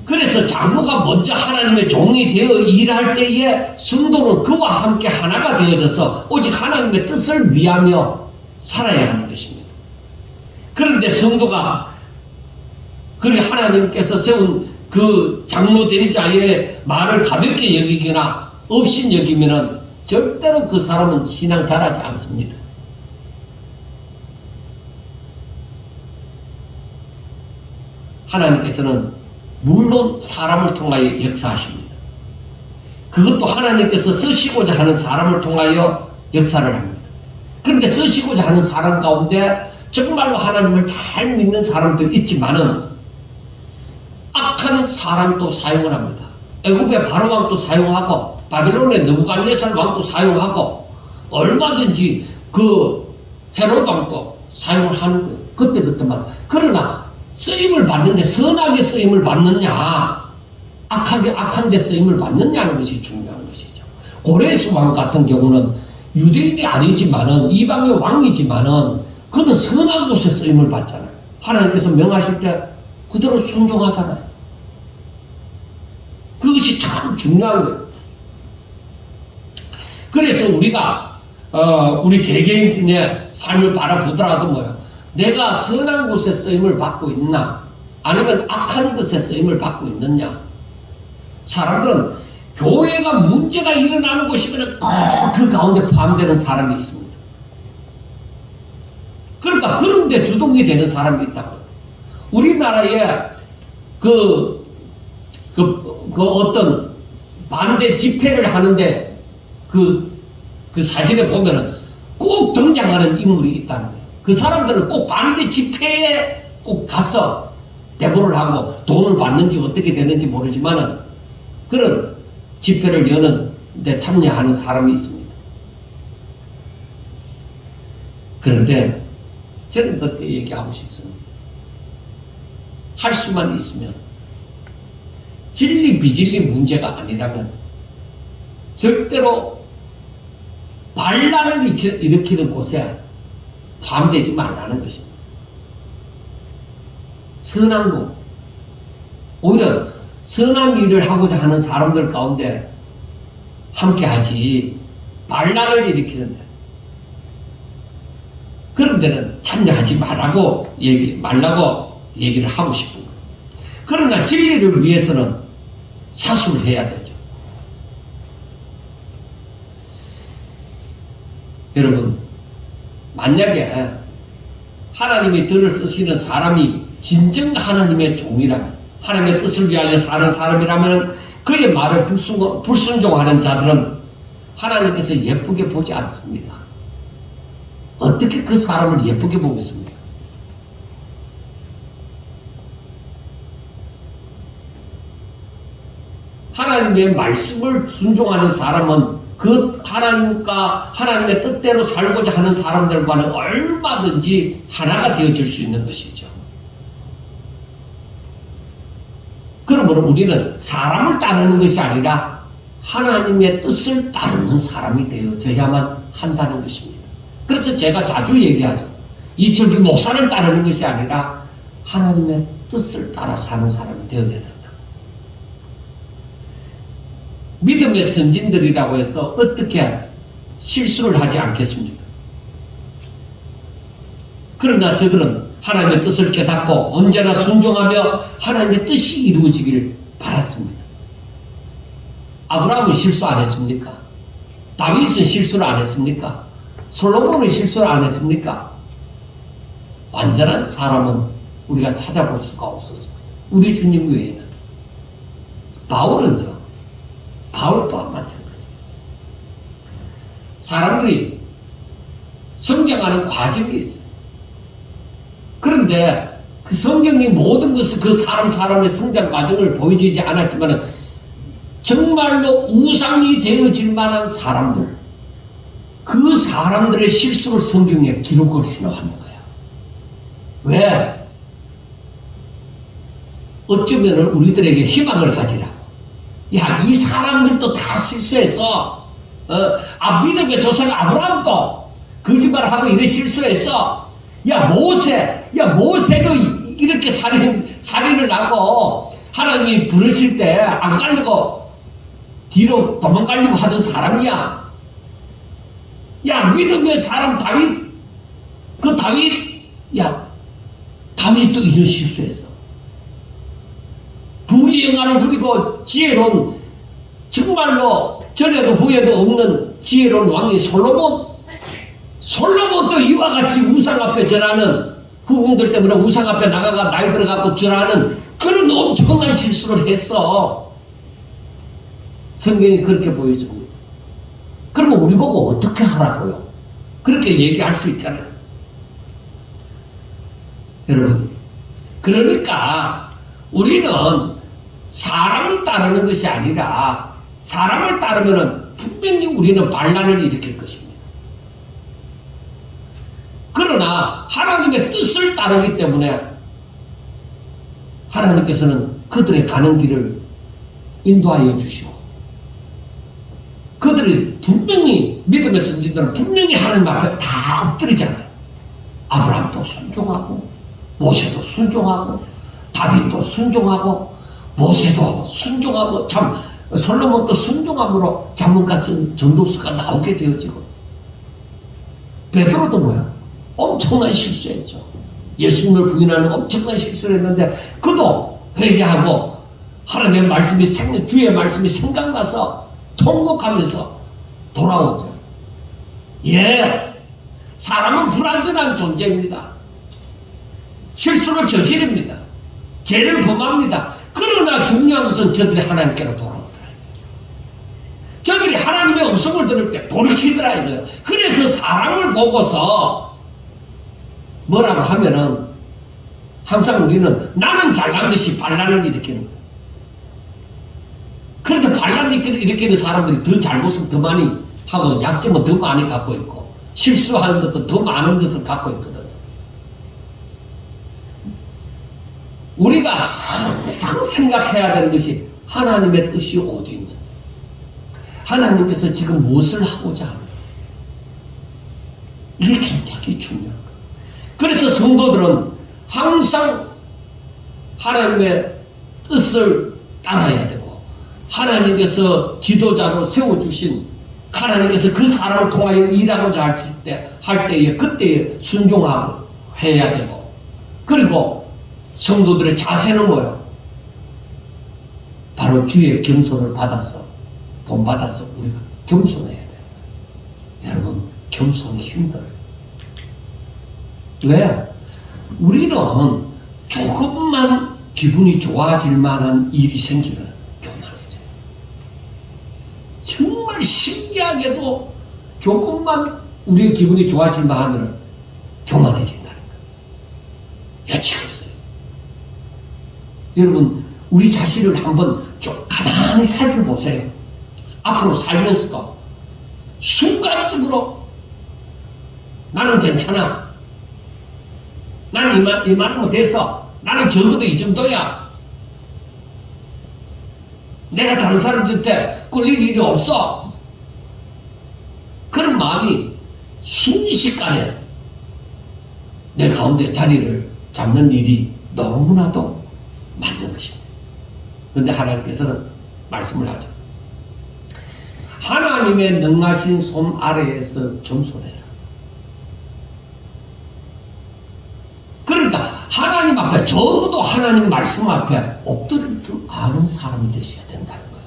그래서 장로가 먼저 하나님의 종이 되어 일할 때에 성도는 그와 함께 하나가 되어져서 오직 하나님의 뜻을 위하며 살아야 하는 것입니다. 그런데 성도가 그리 하나님께서 세운 그 장로된 자의 말을 가볍게 여기거나 없인 여기면은 절대로 그 사람은 신앙 잘하지 않습니다. 하나님께서는 물론 사람을 통하여 역사하십니다. 그것도 하나님께서 쓰시고자 하는 사람을 통하여 역사를 합니다. 그런데 쓰시고자 하는 사람 가운데 정말로 하나님을 잘 믿는 사람도 있지만은 악한 사람도 사용을 합니다. 애굽의 바로왕도 사용하고 바벨론의 느부갓네살 왕도 사용하고 얼마든지 그 헤롯 왕도 사용을 하는 거예요. 그때마다. 그러나 쓰임을 받는데 선하게 쓰임을 받느냐 악한데 쓰임을 받느냐는 것이 중요한 것이죠. 고레스 왕 같은 경우는 유대인이 아니지만은 이방의 왕이지만은 그는 선한 곳에 쓰임을 받잖아요. 하나님께서 명하실 때 그대로 순종하잖아요. 그것이 참 중요한 거예요. 그래서 우리가 우리 개개인의 삶을 바라보더라도 뭐예요? 내가 선한 곳에 쓰임을 받고 있나? 아니면 악한 것에 쓰임을 받고 있느냐? 사람들은 교회가 문제가 일어나는 곳이면 꼭 그 가운데 포함되는 사람이 있습니다. 그러니까 그런데 주동이 되는 사람이 있다고. 우리나라에 그 어떤 반대 집회를 하는데 그 사진에 보면은 꼭 등장하는 인물이 있다는 거예요. 그 사람들은 꼭 반대 집회에 꼭 가서 대보를 하고 돈을 받는지 어떻게 되는지 모르지만은 그런 집회를 여는 데 참여하는 사람이 있습니다. 그런데 저는 그렇게 얘기하고 싶습니다. 할 수만 있으면 진리 비진리 문제가 아니라면 절대로 반란을 일으키는 곳에 포함되지 말라는 것입니다. 선한 것, 오히려 선한 일을 하고자 하는 사람들 가운데 함께하지 반란을 일으키는데 그런 데는 참여하지 말라고 얘기를 하고 싶은 거예요. 그러나 진리를 위해서는 사수를 해야 되죠. 여러분, 만약에 하나님이 들을 쓰시는 사람이 진정 하나님의 종이라면, 하나님의 뜻을 위하여 사는 사람이라면 그의 말을 불순종하는 자들은 하나님께서 예쁘게 보지 않습니다. 어떻게 그 사람을 예쁘게 보겠습니까? 하나님의 말씀을 순종하는 사람은 그 하나님과 하나님의 뜻대로 살고자 하는 사람들과는 얼마든지 하나가 되어질 수 있는 것이죠. 그러므로 우리는 사람을 따르는 것이 아니라 하나님의 뜻을 따르는 사람이 되어져야만 한다는 것입니다. 그래서 제가 자주 얘기하죠. 이철규 목사를 따르는 것이 아니라 하나님의 뜻을 따라 사는 사람이 되어야 된다. 믿음의 선진들이라고 해서 어떻게 실수를 하지 않겠습니까? 그러나 저들은 하나님의 뜻을 깨닫고 언제나 순종하며 하나님의 뜻이 이루어지기를 바랐습니다. 아브라함은 실수 안 했습니까? 다윗은 실수를 안 했습니까? 솔로몬은 실수를 안 했습니까? 완전한 사람은 우리가 찾아볼 수가 없었습니다. 우리 주님 외에는. 바울 또한 마찬가지였어요. 사람들이 성장하는 과정이 있어요. 그런데 그 성경이 모든 것을 그 사람의 성장 과정을 보여주지 않았지만 정말로 우상이 되어질 만한 사람들, 그 사람들의 실수를 성경에 기록을 해놓은 거야. 왜? 어쩌면 우리들에게 희망을 가지라고. 야, 이 사람들도 다 실수했어. 믿음의 조상 아브라함도 거짓말하고 이래 실수했어. 모세도 이렇게 살인을 하고 하나님이 부르실 때 안 가려고 뒤로 도망가려고 하던 사람이야. 믿음의 사람 다윗도 이런 실수했어. 부귀영화를 누리고 지혜로운, 정말로 전에도 후에도 없는 지혜로운 왕이 솔로몬도 이와 같이 우상 앞에 절하는, 후궁들 때문에 우상 앞에 나가가 나이 들어가고 절하는 그런 엄청난 실수를 했어. 성경이 그렇게 보여줍니다. 그러면 우리 보고 어떻게 하라고요? 그렇게 얘기할 수 있잖아요. 여러분, 그러니까 우리는 사람을 따르는 것이 아니라, 사람을 따르면 분명히 우리는 반란을 일으킬 것입니다. 그러나 하나님의 뜻을 따르기 때문에 하나님께서는 그들의 가는 길을 인도하여 주시고, 그들이 분명히, 믿음의 선지자들은 분명히 하나님 앞에 다 엎드리잖아요. 아브라함도 순종하고, 모세도 순종하고, 다윗도 순종하고, 모세도 순종하고, 솔로몬도 순종함으로 잠언과 전도서가 나오게 되어지고, 베드로도 뭐야? 엄청난 실수했죠. 예수님을 부인하는 엄청난 실수를 했는데 그도 회개하고 하나님의 말씀이 주의 말씀이 생각나서 통곡하면서 돌아오죠. 사람은 불완전한 존재입니다. 실수를 저지릅니다. 죄를 범합니다. 그러나 중요한 것은 저들이 하나님께로 돌아오더라. 저들이 하나님의 음성을 들을 때 돌이키더라 이거예요. 그래서 사람을 보고서 뭐라고 하면은 항상 우리는 나는 잘난 듯이 반란을 일으키는 거예요. 그런데 반란을 일으키는 사람들이 더 잘못을 더 많이 하고 약점은 더 많이 갖고 있고 실수하는 것도 더 많은 것을 갖고 있거든요. 우리가 항상 생각해야 되는 것이 하나님의 뜻이 어디 있는지, 하나님께서 지금 무엇을 하고자 합니까? 이게 굉장히 중요한 거예요. 그래서 성도들은 항상 하나님의 뜻을 따라야 되고, 하나님께서 지도자로 세워주신, 하나님께서 그 사람을 통하여 일하고자 할 때에 그때에 순종하고 해야 되고, 그리고 성도들의 자세는 뭐예요? 바로 주의 겸손을 받아서, 본받아서 우리가 겸손해야 돼요. 여러분, 겸손이 힘들어요. 왜? 우리는 조금만 기분이 좋아질 만한 일이 생기면 교만해져요. 정말 신기하게도 조금만 우리의 기분이 좋아질 만하면 교만해진다는 거예요. 여치가 없어요. 여러분, 우리 자신을 한번 좀 가만히 살펴보세요. 앞으로 살면서도 순간적으로 나는 괜찮아. 나는 이만하면 됐어. 나는 적어도 이 정도야. 내가 다른 사람한테 끌릴 일이 없어. 그런 마음이 순식간에 내 가운데 자리를 잡는 일이 너무나도 많은 것입니다. 그런데 하나님께서는 말씀을 하죠. 하나님의 능하신 손 아래에서 겸손해라. 그러니까 하나님 앞에, 적어도 하나님 말씀 앞에 엎드릴 줄 아는 사람이 되셔야 된다는 거예요.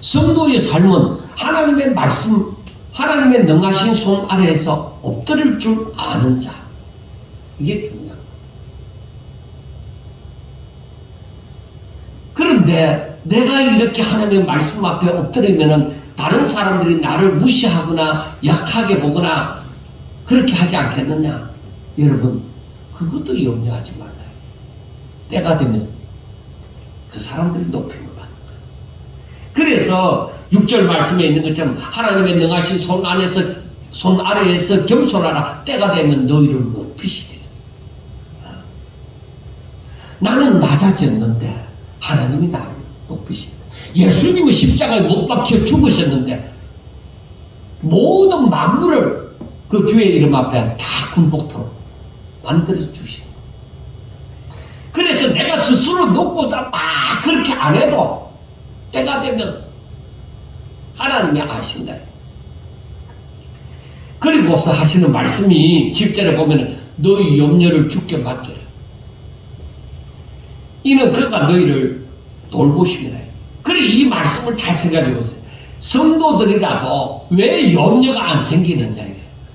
성도의 삶은 하나님의 말씀, 하나님의 능하신 손 아래에서 엎드릴 줄 아는 자, 이게 중요합니다. 그런데 내가 이렇게 하나님의 말씀 앞에 엎드리면은 다른 사람들이 나를 무시하거나 약하게 보거나 그렇게 하지 않겠느냐? 여러분, 그것도 염려하지 말아요. 때가 되면 그 사람들이 높임을 받는 거예요. 그래서 6절 말씀에 있는 것처럼 하나님의 능하신 손 아래에서 겸손하라. 때가 되면 너희를 높이시리라. 나는 낮아졌는데 하나님이 나를 높이신다. 예수님은 십자가에 못 박혀 죽으셨는데 모든 만물을 그 주의 이름 앞에 다 군복토록 만들어 주신 거예요. 그래서 내가 스스로 높고자 막 그렇게 안 해도 때가 되면 하나님이 아신다. 그리고서 하시는 말씀이 7절에 보면 너희 염려를 주께 맡기라. 이는 그가 너희를 돌보심이라. 그래, 이 말씀을 잘 생각해 보세요. 성도들이라도 왜 염려가 안 생기느냐,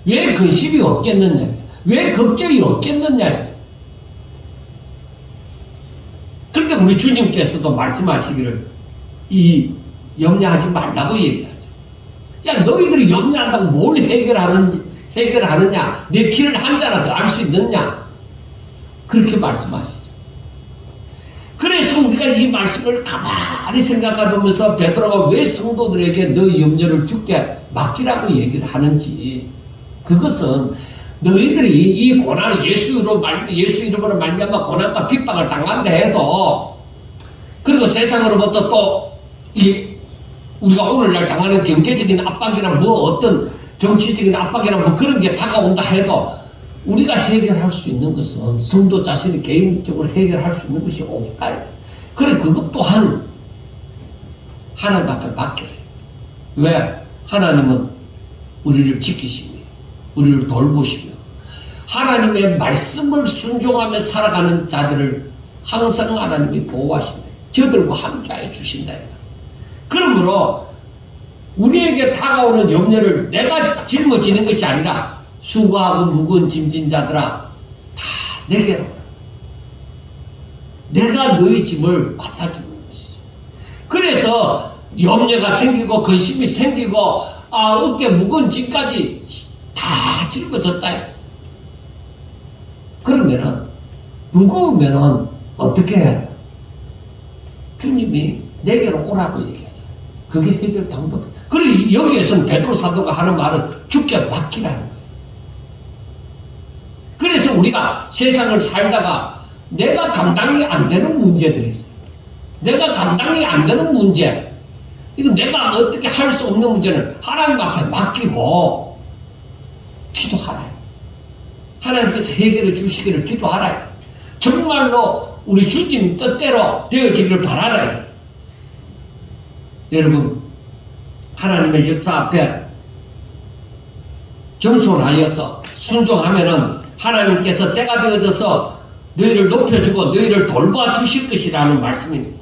왜 근심이 없겠느냐, 왜 걱정이 없겠느냐. 그런데 우리 주님께서도 말씀하시기를 이 염려하지 말라고 얘기하죠. 야, 너희들이 염려한다고 뭘 해결하느냐, 내 길을 한 자나 더 알 수 있느냐, 그렇게 말씀하시죠. 그래서 우리가 이 말씀을 가만히 생각해보면서 베드로가 왜 성도들에게 너희 염려를 주께 맡기라고 얘기를 하는지, 그것은 너희들이 이 고난을 예수 이름으로 말미암아 고난과 핍박을 당한다 해도, 그리고 세상으로부터 또 우리가 오늘날 당하는 경제적인 압박이나 어떤 정치적인 압박이나 그런 게 다가온다 해도 우리가 해결할 수 있는 것은 성도 자신이 개인적으로 해결할 수 있는 것이 없다. 그래, 그것 또한 하나님 앞에 맡겨요. 왜? 하나님은 우리를 지키시며 우리를 돌보시며 하나님의 말씀을 순종하며 살아가는 자들을 항상 하나님이 보호하신다. 저들과 함께하여 주신다. 그러므로 우리에게 다가오는 염려를 내가 짊어지는 것이 아니라 수고하고 무거운 짐진 자들아 다 내게로 오라. 내가 너희 짐을 맡아주는 것이죠. 그래서 염려가 생기고 근심이 생기고 어깨 무거운 짐까지 다 짊어졌다. 그러면은 무거우면은 어떻게 해야 돼? 주님이 내게로 오라고 얘기하죠. 그게 해결 방법이다. 그리고 여기에서는 베드로 사도가 하는 말은 주께 맡기라는 거예요. 그래서 우리가 세상을 살다가 내가 감당이 안 되는 문제들이 있어요. 내가 감당이 안 되는 문제, 이거 내가 어떻게 할 수 없는 문제는 하나님 앞에 맡기고 기도하라. 하나님께서 해결해 주시기를 기도하라. 정말로 우리 주님 뜻대로 되어지기를 바라라. 여러분, 하나님의 역사 앞에 겸손하여서 순종하면은 하나님께서 때가 되어져서 너희를 높여주고 너희를 돌봐주실 것이라는 말씀입니다.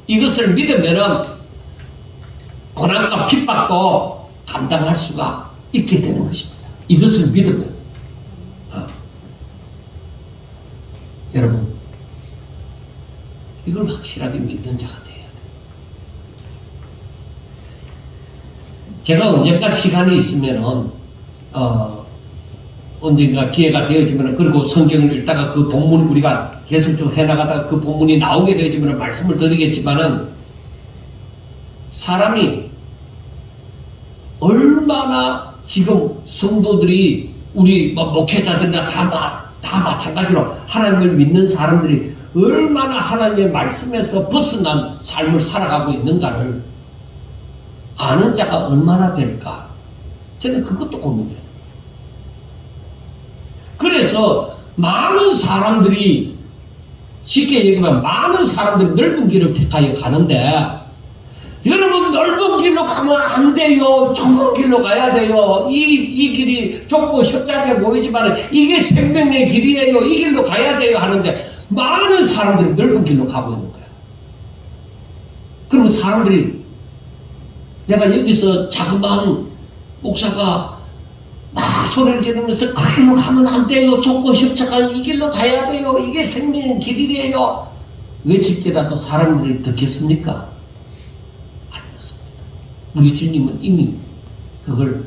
이것을 믿으면은 고난과 핍박도 감당할 수가 있게 되는 것입니다. 이것을 믿으면. 여러분, 이걸 확실하게 믿는 자가 돼야 돼요. 제가 언젠가 시간이 있으면은, 언젠가 기회가 되어지면, 그리고 성경을 읽다가 그 본문 우리가 계속적으로 해나가다가 그 본문이 나오게 되어지면 말씀을 드리겠지만은, 사람이 얼마나 지금 성도들이 우리 목회자들이나 다 마찬가지로 하나님을 믿는 사람들이 얼마나 하나님의 말씀에서 벗어난 삶을 살아가고 있는가를 아는 자가 얼마나 될까? 저는 그것도 고민돼요. 그래서 많은 사람들이, 쉽게 얘기하면 많은 사람들이 넓은 길을 택하여 가는데, 여러분, 넓은 길로 가면 안 돼요. 좁은 길로 가야 돼요. 이 길이 좁고 협착해 보이지만 이게 생명의 길이에요. 이 길로 가야 돼요. 하는데 많은 사람들이 넓은 길로 가고 있는 거예요. 그러면 사람들이, 내가 여기서 자그마한 목사가 막 소리를 지르면서 그 길로 가면 안 돼요. 좁고 협착한 이 길로 가야 돼요. 이게 생명의 길이래요. 외칠지라도 사람들이 듣겠습니까? 우리 주님은 이미 그걸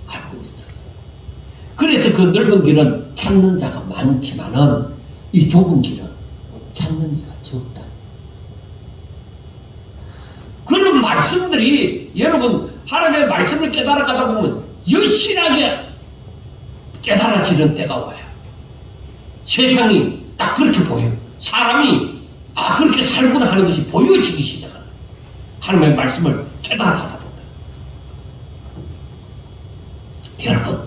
알고 있었어요. 그래서 그 넓은 길은 찾는 자가 많지만은 이 좁은 길은 찾는 이가 적다. 그런 말씀들이, 여러분, 하나님의 말씀을 깨달아가다 보면 여실하게 깨달아지는 때가 와요. 세상이 딱 그렇게 보여요. 사람이 그렇게 살구나 하는 것이 보여지기 시작합니다. 하나님의 말씀을 깨달아가다 보면. 여러분,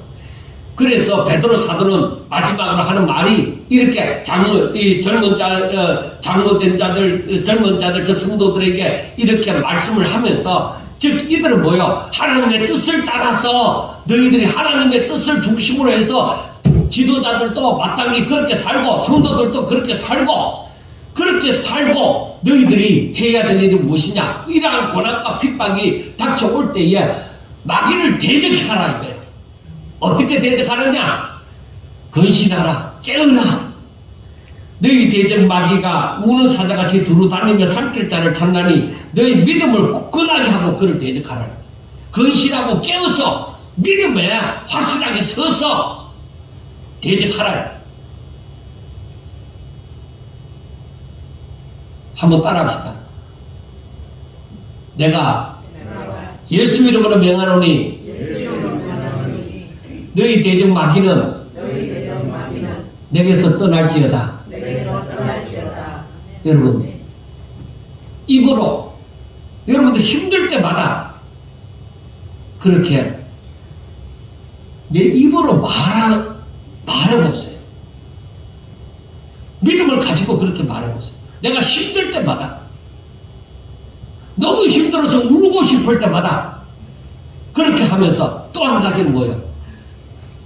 그래서 베드로 사도는 마지막으로 하는 말이 이렇게 젊은 자들, 즉 성도들에게 이렇게 말씀을 하면서, 즉 이들은 뭐요? 하나님의 뜻을 따라서 너희들이 하나님의 뜻을 중심으로 해서 지도자들도 마땅히 그렇게 살고 성도들도 그렇게 살고 너희들이 해야 될 일이 무엇이냐? 이러한 고난과 핍박이 닥쳐올 때에 마귀를 대적하라 이거예요. 어떻게 대적하느냐? 근신하라, 깨어라. 너희 대적 마귀가 우는 사자같이 두루다니며 삼킬 자를 찾나니 너희 믿음을 굳건하게 하고 그를 대적하라. 근신하고 깨어서 믿음에 확실하게 서서 대적하라. 한번 따라합시다. 내가 예수 이름으로 명하노니 너희 대적 마귀는 내게서 떠날지어다. 여러분, 입으로 여러분들 힘들 때마다 그렇게 내 입으로 말해보세요. 믿음을 가지고 그렇게 말해보세요. 내가 힘들 때마다, 너무 힘들어서 울고 싶을 때마다 그렇게 하면서 또 한 가지는 뭐예요?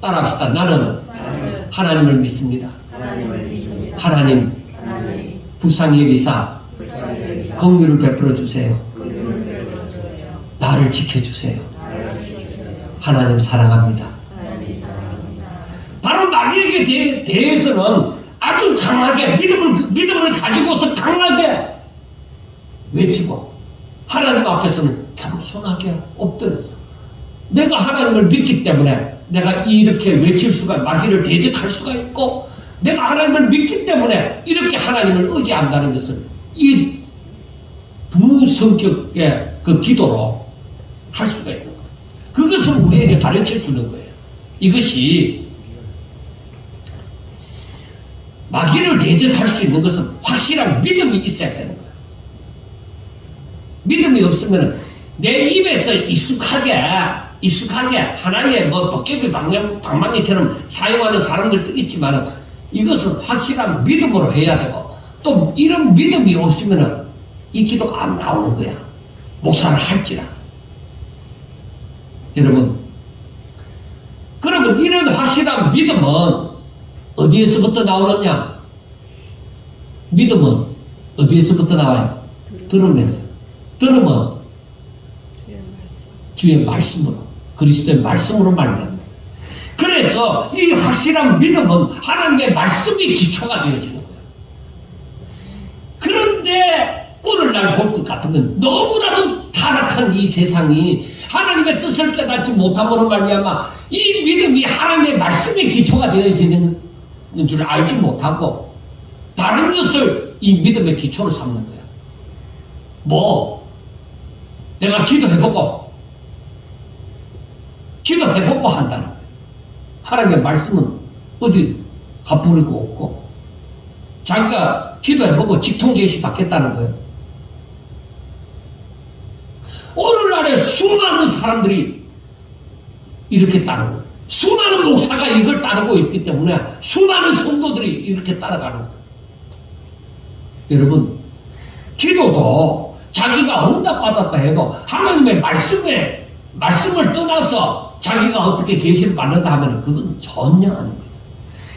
따라합시다. 나는 하나님을 믿습니다. 하나님 불쌍히 여기사 긍휼을 베풀어 주세요. 나를 지켜주세요. 하나님 사랑합니다. 바로 마귀에게 대해서는 아주 강하게 믿음을 가지고서 강하게 외치고, 하나님 앞에서는 겸손하게 엎드려서, 내가 하나님을 믿기 때문에 내가 이렇게 외칠 수가, 마귀를 대적할 수가 있고, 내가 하나님을 믿기 때문에 이렇게 하나님을 의지한다는 것을 이 두 성격의 그 기도로 할 수가 있는 거예요. 그것을 우리에게 가르쳐 주는 거예요. 이것이 마귀를 대적할 수 있는 것은 확실한 믿음이 있어야 되는 거예요. 믿음이 없으면 내 입에서 익숙하게 하나의 뭐 도깨비 방망이처럼 사용하는 사람들도 있지만 이것은 확실한 믿음으로 해야 되고, 또 이런 믿음이 없으면 이 기도가 안 나오는 거야. 목사를 할지라도. 여러분, 그러면 이런 확실한 믿음은 어디에서부터 나오느냐? 믿음은 어디에서부터 나와요? 들음에서. 들음은 주의 말씀으로, 그리스도의 말씀으로 말합니다. 그래서 이 확실한 믿음은 하나님의 말씀이 기초가 되어지는 거예요. 그런데 오늘날 볼 것 같으면 너무나도 타락한 이 세상이 하나님의 뜻을 깨닫지 못함으로 말미암아 이 믿음이 하나님의 말씀의 기초가 되어지는 줄 알지 못하고 다른 것을 이 믿음의 기초로 삼는 거야. 뭐 내가 기도해보고 한다는 거야. 하나님의 말씀은 어디 가부리고 없고 자기가 기도해보고 직통제시 받겠다는 거예요. 오늘날에 수많은 사람들이 이렇게 따르고, 수많은 목사가 이걸 따르고 있기 때문에 수많은 성도들이 이렇게 따라가는 거예요. 여러분, 기도도 자기가 응답받았다 해도 하나님의 말씀을 떠나서 자기가 어떻게 계시를 받는다 하면 그건 전혀 아닙니다.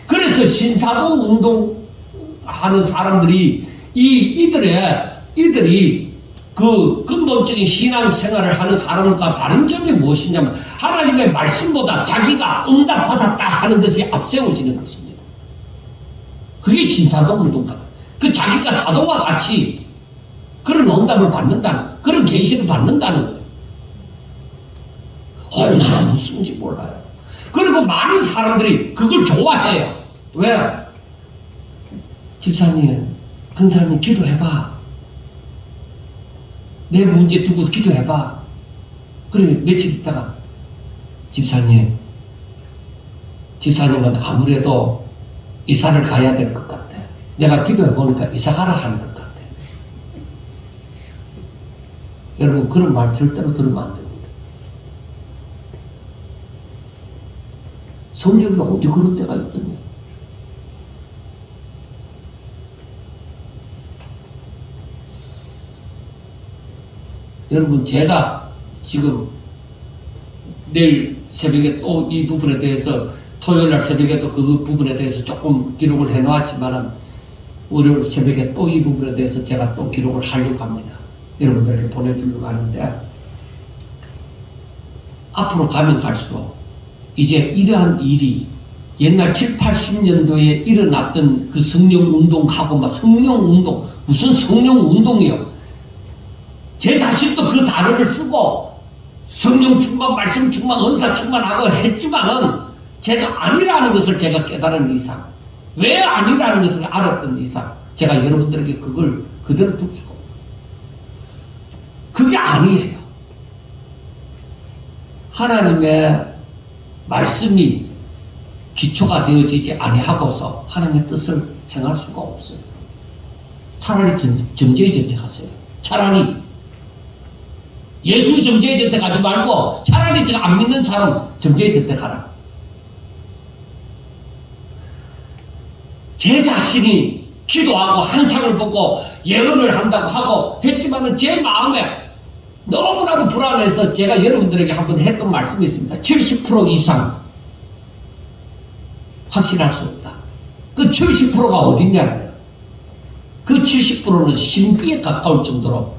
그래서 신사도 운동하는 사람들이 이들이 그 근본적인 신앙생활을 하는 사람과 다른 점이 무엇이냐면 하나님의 말씀보다 자기가 응답받았다 하는 것이 앞세워지는 것입니다. 그게 신사도 운동가다. 그 자기가 사도와 같이 그런 응답을 받는다는, 그런 계시를 받는다는 거예요. 얼마나 무슨지 몰라요. 그리고 많은 사람들이 그걸 좋아해요. 왜? 집사님, 근사님 기도해봐. 내 문제 두고 기도해봐. 그래, 며칠 있다가 집사님은 아무래도 이사를 가야 될 것 같아. 내가 기도해보니까 이사 가라 하는 것 같아. 여러분, 그런 말 절대로 들으면 안 됩니다. 성경에 어디 그런 데가 있더냐. 여러분, 제가 지금 내일 새벽에 또 이 부분에 대해서, 토요일날 새벽에도 그 부분에 대해서 조금 기록을 해놓았지만 월요일 새벽에 또 이 부분에 대해서 제가 또 기록을 하려고 합니다. 여러분들에게 보내주려고 하는데, 앞으로 가면 갈수록 이제 이러한 일이 옛날 7, 80년도에 일어났던 그 성령운동하고 성령운동, 무슨 성령운동이요? 제 자신도 그 단어를 쓰고 성령 충만, 말씀 충만, 은사 충만하고 했지만은 제가 아니라는 것을 제가 깨달은 이상, 왜 아니라는 것을 알았던 이상 제가 여러분들에게 그걸 그대로 둘 수가 없어요. 그게 아니에요. 하나님의 말씀이 기초가 되어지지 아니하고서 하나님의 뜻을 행할 수가 없어요. 차라리 점제의 전택하세요. 차라리 예수 점제의 전택하지 말고 차라리 제가 안 믿는 사람 점제의 전택하라. 제 자신이 기도하고 환상을 보고 예언을 한다고 하고 했지만은 제 마음에 너무나도 불안해서 제가 여러분들에게 한번 했던 말씀이 있습니다. 70% 이상 확신할 수 없다. 그 70%가 어딨냐? 그 70%는 신비에 가까울 정도로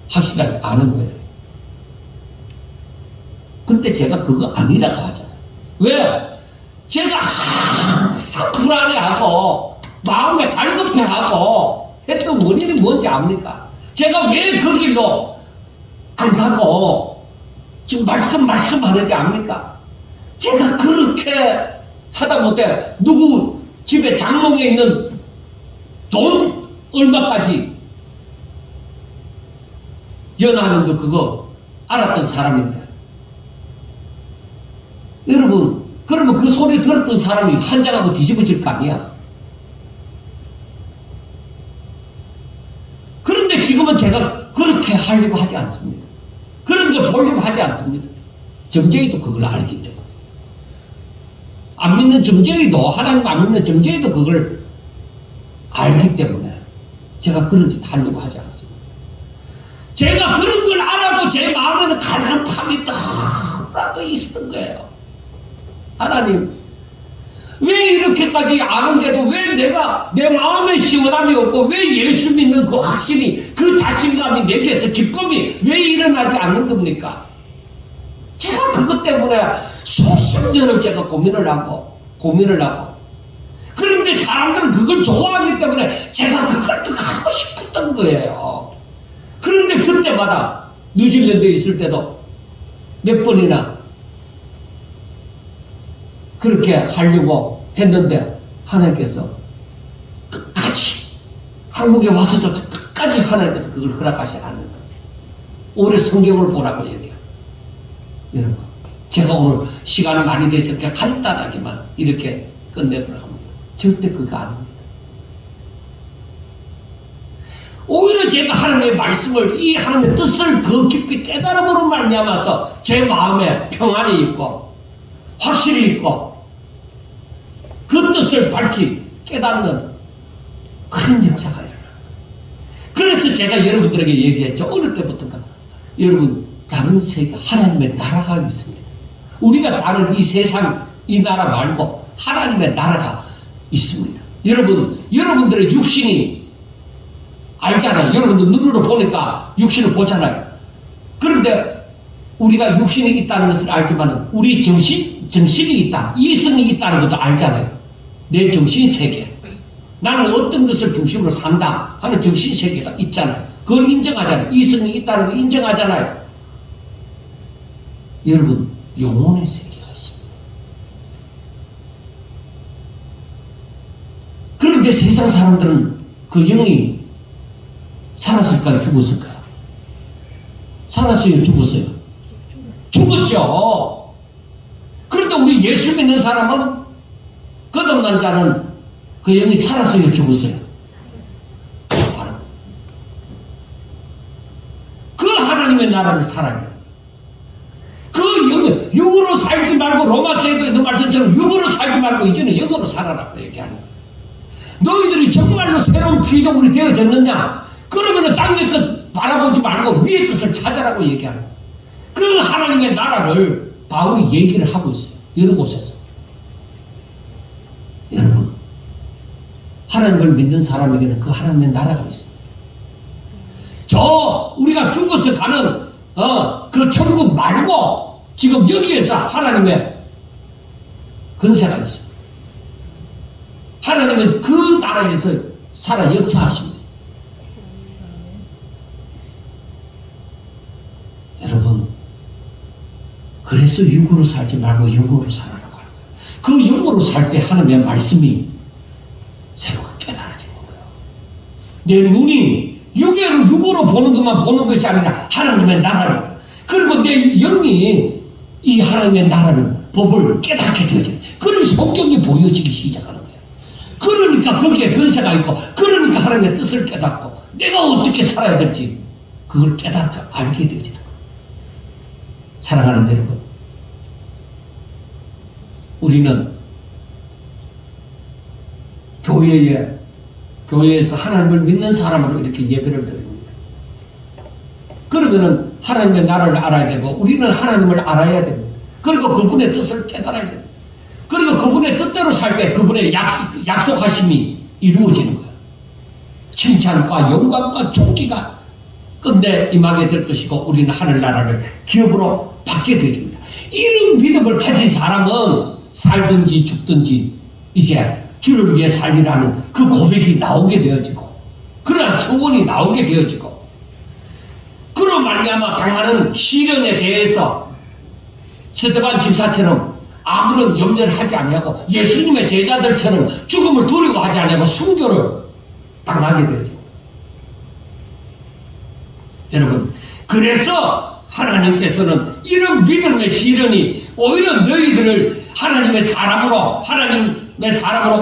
확실하게 아는 거예요. 근데 제가 그거 아니라고 하잖아요. 왜? 제가 항상 불안해하고 마음에 갈급해하고 했던 원인이 뭔지 압니까? 제가 왜 그 길로 안 가고 지금 말씀하는지 압니까? 제가 그렇게 하다못해 누구 집에 장롱에 있는 돈 얼마까지 연하는 거 그거 알았던 사람인데, 여러분, 그러면 그 소리 들었던 사람이 한장하고 뒤집어질 거 아니야. 그런데 지금은 제가 그렇게 하려고 하지 않습니다. 그런 거 보려고 하지 않습니다. 정재희도 그걸 알기 때문에. 안 믿는 정재희도, 하나님 안 믿는 정재희도 그걸 알기 때문에 제가 그런 짓 하려고 하지 않습니다. 제가 그런 걸 알아도 제 마음에는 갈급함이 너무나도 있었던 거예요. 하나님, 왜 이렇게까지 아는데도 왜 내가 내 마음에 시원함이 없고 왜 예수 믿는 그 확신이, 그 자신감이 내게서 기쁨이 왜 일어나지 않는 겁니까? 제가 그것 때문에 수십 년을 제가 고민을 하고 그런데 사람들은 그걸 좋아하기 때문에 제가 그걸 더 하고 싶었던 거예요. 그런데 그때마다 뉴질랜드에 있을 때도 몇 번이나 그렇게 하려고 했는데 하나님께서 끝까지 한국에 와서조차 끝까지 하나님께서 그걸 허락하지 않는 거예요. 오래 성경을 보라고 얘기해요. 여러분, 제가 오늘 시간이 많이 돼서 그냥 간단하게만 이렇게 끝내도록 합니다. 절대 그거 아닙니다. 오히려 제가 하나님의 말씀을, 이 하나님의 뜻을 더 깊이 깨달음으로 말미암아서 제 마음에 평안이 있고 확실히 있고 그 뜻을 밝히 깨닫는 그런 역사가 일어납니다. 그래서 제가 여러분들에게 얘기했죠. 어릴 때부터가 여러분, 다른 세계 하나님의 나라가 있습니다. 우리가 사는 이 세상, 이 나라 말고 하나님의 나라가 있습니다. 여러분들의 육신이 알잖아요. 여러분들 눈으로 보니까 육신을 보잖아요. 그런데 우리가 육신이 있다는 것을 알지만 우리 정신이 있다, 이성이 있다는 것도 알잖아요. 내 정신세계, 나는 어떤 것을 중심으로 산다 하는 정신세계가 있잖아요. 그걸 인정하잖아요. 이성이 있다는 걸 인정하잖아요. 여러분, 영혼의 세계가 있습니다. 그런데 세상 사람들은 그 영이 살았을까요? 죽었을까요? 살았어요? 죽었어요? 죽었죠. 그런데 우리 예수 믿는 사람은, 끝없는 자는 그 영이 살았어요? 죽었어요? 바로 그 하나님의 나라를 살아야 돼요. 그 영은 육으로 살지 말고, 로마서에도 있는 말씀처럼 육으로 살지 말고 이제는 영으로 살아라고 얘기하는 거예요. 너희들이 정말로 새로운 피조물이 되어졌느냐? 그러면은 땅의 끝 바라보지 말고 위의 끝을 찾아라고 얘기하는 거예요. 그 하나님의 나라를 바울이 얘기를 하고 있어요. 여러 곳에서. 여러분, 하나님을 믿는 사람에게는 그 하나님의 나라가 있습니다. 우리가 죽어서 가는 그 천국 말고 지금 여기에서 하나님의 권세가 있습니다. 하나님은 그 나라에서 살아 역사하십니다. 여러분, 그래서 육으로 살지 말고 영으로 살아라고 하는 거예요. 그 영으로 살 때 하나님의 말씀이 새로가 깨달아지는 거예요. 내 눈이 육으로 보는 것만 보는 것이 아니라 하나님의 나라를, 그리고 내 영이 이 하나님의 나라를, 법을 깨닫게 되어져요. 그런 성경이 보여지기 시작하는 거예요. 그러니까 거기에 권세가 있고, 그러니까 하나님의 뜻을 깨닫고 내가 어떻게 살아야 될지 그걸 깨닫고 알게 되어지는 거예요. 사랑하는 여러분, 우리는 교회에서 하나님을 믿는 사람으로 이렇게 예배를 드립니다. 그러면은 하나님의 나라를 알아야 되고, 우리는 하나님을 알아야 됩니다. 그리고 그분의 뜻을 깨달아야 됩니다. 그리고 그분의 뜻대로 살 때 그분의 약속하심이 이루어지는 거예요. 칭찬과 영광과 존귀가 끝내 임하게 될 것이고, 우리는 하늘나라를 기업으로 받게 되집니다. 이런 믿음을 가진 사람은 살든지 죽든지 이제 주를 위해 살리라는 그 고백이 나오게 되어지고, 그러한 소원이 나오게 되어지고, 그로 말미암아 당하는 시련에 대해서 스데반 집사처럼 아무런 염려를 하지 아니하고, 예수님의 제자들처럼 죽음을 두려워하지 아니하고 순교를 당하게 되어집니다. 여러분, 그래서 하나님께서는 이런 믿음의 시련이 오히려 너희들을 하나님의 사람으로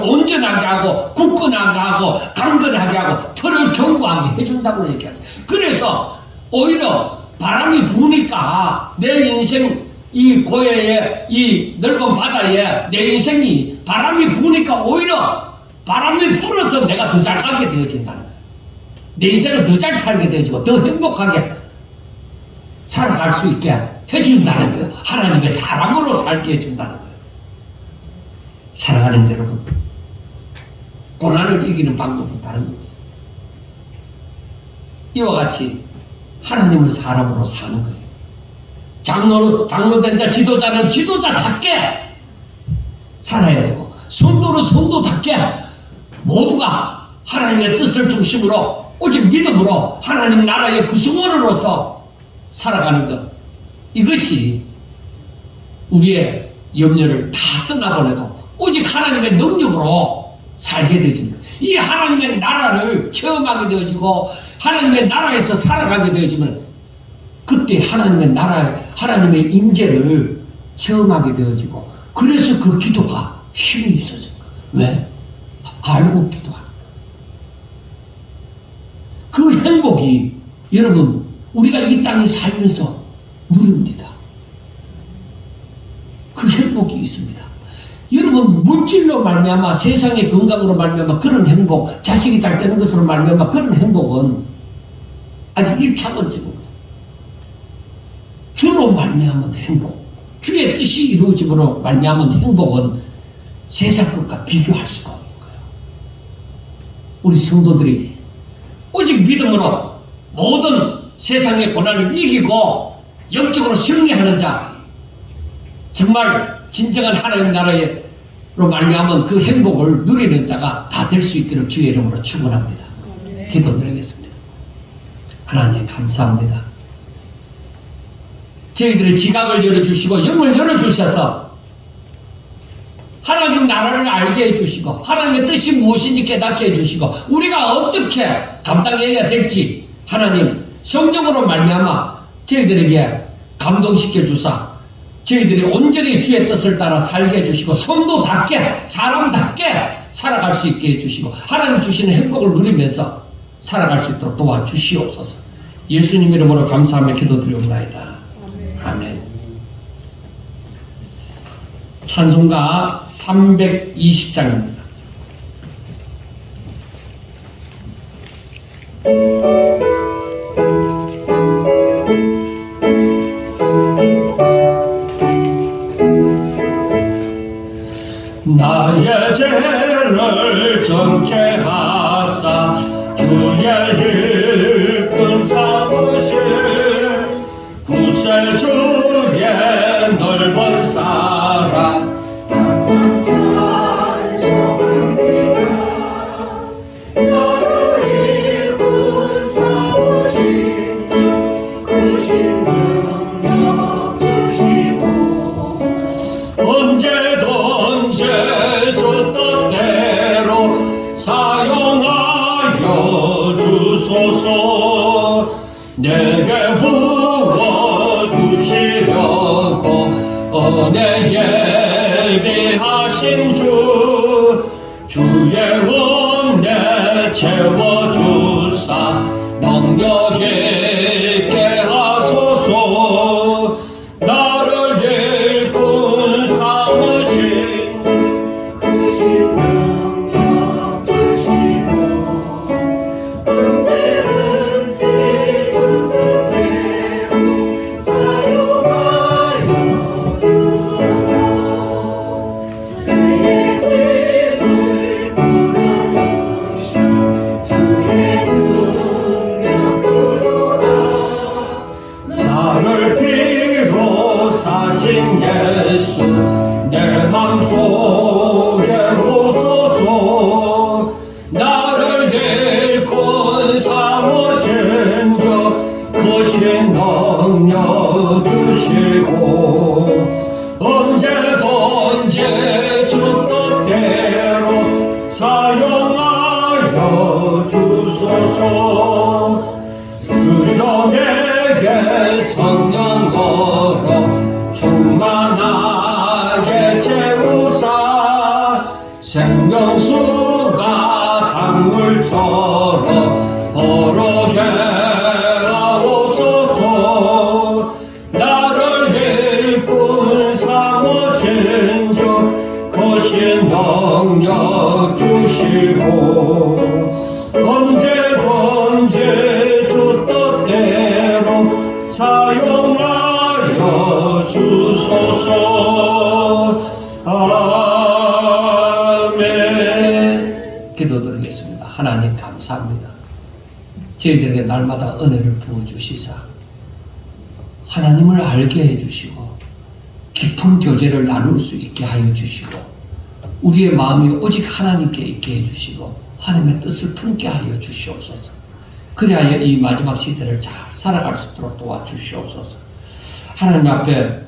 온전하게 하고 굳건하게 하고 강건하게 하고 털을 견고하게 해준다고 얘기합니다. 그래서 오히려 바람이 부니까 내 인생 이 고해에 이 넓은 바다에 내 인생이 바람이 부니까 오히려 바람이 불어서 내가 더 잘 가게 되어진다는 거예요. 내 인생을 더 잘 살게 되어지고 더 행복하게 살아갈 수 있게 해준다는 거예요. 하나님의 사람으로 살게 해준다는 거예요. 사랑하는 여러분, 고난을 이기는 방법은 다른 게 없어요. 이와 같이 하나님을 사람으로 사는 거예요. 장로된 자, 지도자는 지도자답게 살아야 되고, 성도는 성도답게 모두가 하나님의 뜻을 중심으로 오직 믿음으로 하나님 나라의 구성원으로서 살아가는 것, 이것이 우리의 염려를 다 떠나버려도 오직 하나님의 능력으로 살게 되어집니다. 이 하나님의 나라를 체험하게 되어지고 하나님의 나라에서 살아가게 되어지면 그때 하나님의 나라, 하나님의 임재를 체험하게 되어지고, 그래서 그 기도가 힘이 있어진 거예요. 왜? 알고 기도하는 거예요. 그 행복이 여러분 우리가 이 땅에 살면서 누립니다. 그 행복이 있습니다. 여러분 물질로 말미암아 세상의 건강으로 말미암아 그런 행복, 자식이 잘 되는 것으로 말미암아 그런 행복은 아직 1차원적인 거예요. 주로 말미암은 행복, 주의 뜻이 이루어짐으로 말미암은 행복은 세상 것과 비교할 수가 없는 거예요. 우리 성도들이 오직 믿음으로 모든 세상의 고난을 이기고 영적으로 승리하는 자, 정말 진정한 하나님 나라로 말미암은 그 행복을 누리는 자가 다 될 수 있기를 주의 이름으로 축원합니다. 기도드리겠습니다. 하나님 감사합니다. 저희들의 지각을 열어주시고 영을 열어주셔서 하나님 나라를 알게 해주시고 하나님의 뜻이 무엇인지 깨닫게 해주시고 우리가 어떻게 감당해야 될지 하나님 성령으로 말미암아 저희들에게 감동시켜 주사 저희들이 온전히 주의 뜻을 따라 살게 해주시고 성도답게 사람답게 살아갈 수 있게 해주시고 하나님 주시는 행복을 누리면서 살아갈 수 있도록 도와주시옵소서. 예수님 이름으로 감사하며 기도드리옵나이다. 아멘. 찬송가 320장입니다. 나의 죄를 정케 하사 주의 일꾼 삼으신 구세주의 넓은 사랑 항상 찬송합니다. 나를 일꾼 삼으신 주 구신 능력 주시고 언제든지 주 뜻대로 사용하여 주소서. 내게 부어주시려고 은혜 예비하신 주 주의 은혜 채워주사 능력 있게 하소서. 나를 일꾼 삼으신 주 크신 능력 주시고 언제든지 주 뜻대로 사용하여 주소서. 주의 짐을 풀어주신 주의 능력으로다. 나를 피로 사신 예수 내 맘속에 오소서. 나를 일꾼 삼으신 주 크신 능력 주시고 언제든지 주 뜻대로 사용하여 주소서. 주여 내게 성령으로 충만하게 채우사 생명수가 강물처럼 흐르게 하옵소서. 영역 주시고 언제든지 주 뜻대로 사용하여 주소서. 아멘. 기도드리겠습니다. 하나님 감사합니다. 저희들에게 날마다 은혜를 부어주시사 하나님을 알게 해주시고 깊은 교제를 나눌 수 있게 하여 주시고 우리의 마음이 오직 하나님께 있게 해주시고 하나님의 뜻을 품게 하여 주시옵소서. 그리하여 이 마지막 시대를 잘 살아갈 수 있도록 도와주시옵소서. 하나님 앞에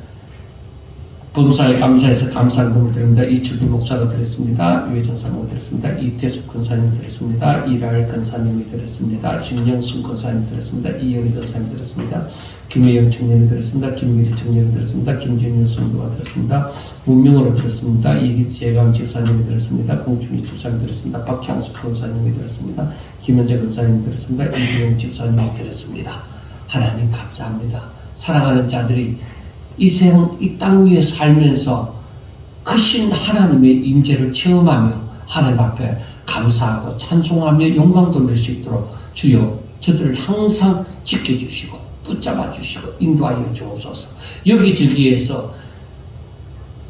범사에 감사해서 감사한금을 드립니다. 이철기 목사가 드렸습니다. 유혜정 사모가 드렸습니다. 이태숙 권사님이 드렸습니다. 이랄 권사님이 드렸습니다. 심영순 권사님이 드렸습니다. 이영희 권사님이 드렸습니다. 김혜영 청년이 드렸습니다. 김미리 청년이 드렸습니다. 김진윤 성도가 드렸습니다. 문명으로 드렸습니다. 이재감 집사님이 드렸습니다. 공준희 집사님이 드렸습니다. 박향수 권사님이 드렸습니다. 김현재 권사님이 드렸습니다. 이재영 집사님이 드렸습니다. 하나님 감사합니다. 사랑하는 자들이 이 땅 위에 살면서 크신 하나님의 임재를 체험하며 하나님 앞에 감사하고 찬송하며 영광 돌릴 수 있도록 주여 저들을 항상 지켜주시고 붙잡아 주시고 인도하여 주옵소서. 여기저기에서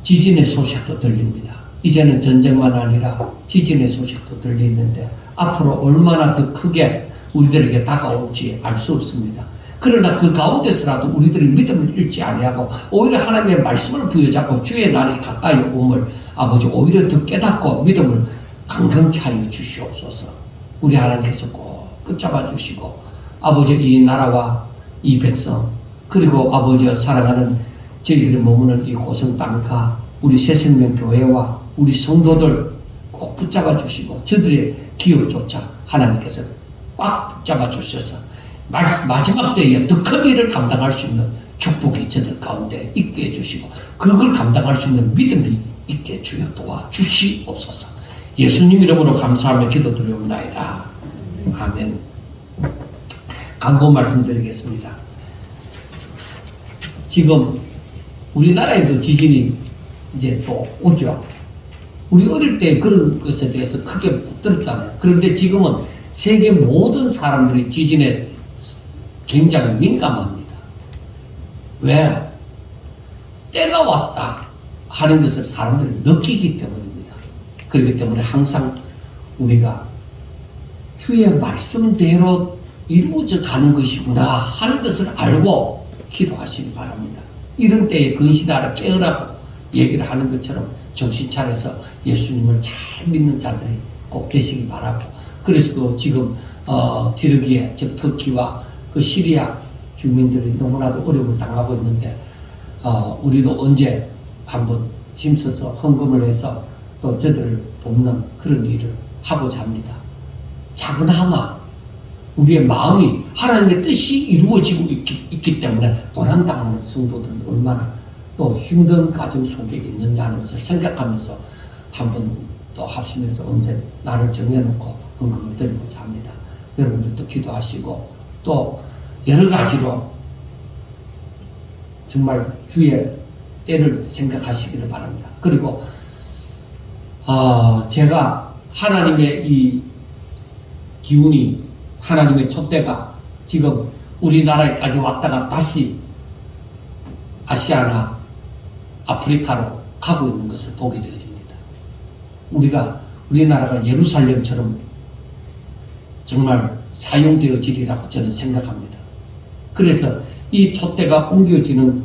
지진의 소식도 들립니다. 이제는 전쟁만 아니라 지진의 소식도 들리는데 앞으로 얼마나 더 크게 우리들에게 다가올지 알 수 없습니다. 그러나 그 가운데서라도 우리들이 믿음을 잃지 아니하고 오히려 하나님의 말씀을 부여잡고 주의 날이 가까이 오므로 아버지 오히려 더 깨닫고 믿음을 강건케 하여 주시옵소서. 우리 하나님께서 꼭 붙잡아 주시고 아버지 이 나라와 이 백성 그리고 아버지와 사랑하는 저희들이 머무는 이 고성 땅과 우리 새생명교회와 우리 성도들 꼭 붙잡아 주시고 저들의 기업조차 하나님께서 꽉 붙잡아 주셔서 마지막 때에 더 큰 일을 감당할 수 있는 축복이 저들 가운데 있게 해주시고 그걸 감당할 수 있는 믿음이 있게 주여 도와주시옵소서. 예수님 이름으로 감사하며 기도드리옵나이다. 아멘. 간구 말씀드리겠습니다. 지금 우리나라에도 지진이 이제 또 오죠. 우리 어릴 때 그런 것에 대해서 크게 못 들었잖아요. 그런데 지금은 세계 모든 사람들이 지진에 굉장히 민감합니다. 왜? 때가 왔다 하는 것을 사람들이 느끼기 때문입니다. 그렇기 때문에 항상 우리가 주의 말씀대로 이루어져 가는 것이구나 하는 것을 알고 기도하시기 바랍니다. 이런 때에 근신하라 깨어라고 얘기를 하는 것처럼 정신 차려서 예수님을 잘 믿는 자들이 꼭 되시기 바라고 그래서 그 지금 티르기에 즉 터키와 그 시리아 주민들이 너무나도 어려움을 당하고 있는데 우리도 언제 한번 힘써서 헌금을 해서 또 저들을 돕는 그런 일을 하고자 합니다. 작은하마 우리의 마음이 하나님의 뜻이 이루어지고 있기 때문에 고난당하는 성도들은 얼마나 또 힘든 가정 속에 있느냐 하는 것을 생각하면서 한번 또 합심해서 언제 나를 정해놓고 헌금을 드리고자 합니다. 여러분들도 기도하시고 또 여러 가지로 정말 주의 때를 생각하시기를 바랍니다. 그리고 제가 하나님의 이 기운이 하나님의 촛대가 지금 우리나라에까지 왔다가 다시 아시아나 아프리카로 가고 있는 것을 보게 되어집니다. 우리나라가 예루살렘처럼 정말 사용되어지리라고 저는 생각합니다. 그래서 이 촛대가 옮겨지는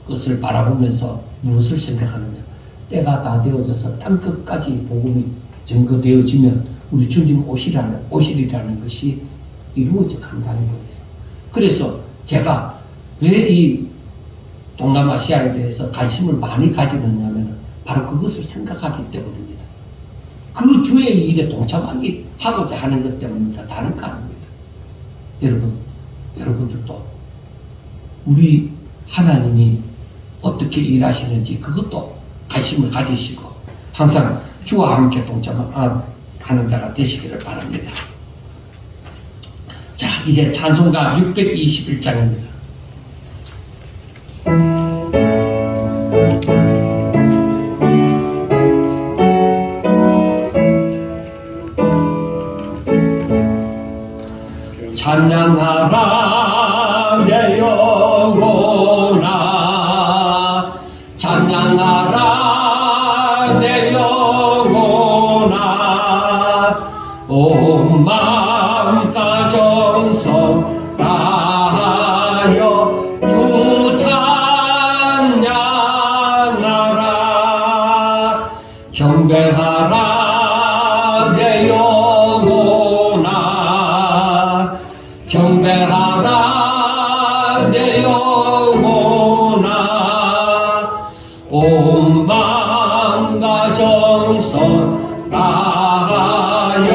것을 바라보면서 무엇을 생각하느냐. 때가 다 되어져서 땅끝까지 복음이 증거되어지면 우리 주님 오시리라는 것이 이루어져 간다는 거예요. 그래서 제가 왜 이 동남아시아에 대해서 관심을 많이 가지느냐면 바로 그것을 생각하기 때문입니다. 그 주의 일에 동참하고자 하는 것 때문입니다. 다른 거 아닙니다. 여러분들도 우리 하나님이 어떻게 일하시는지 그것도 관심을 가지시고 항상 주와 함께 동참하는 자가 되시기를 바랍니다. 자, 이제 찬송가 621장입니다. 찬양하라 내 영혼아 찬양하라 내 영혼아 온 마음과 정성 다하여 주 찬양하라 경배하라 내 영혼아 경배하라 내 영혼아 온 마음과 정성 다하여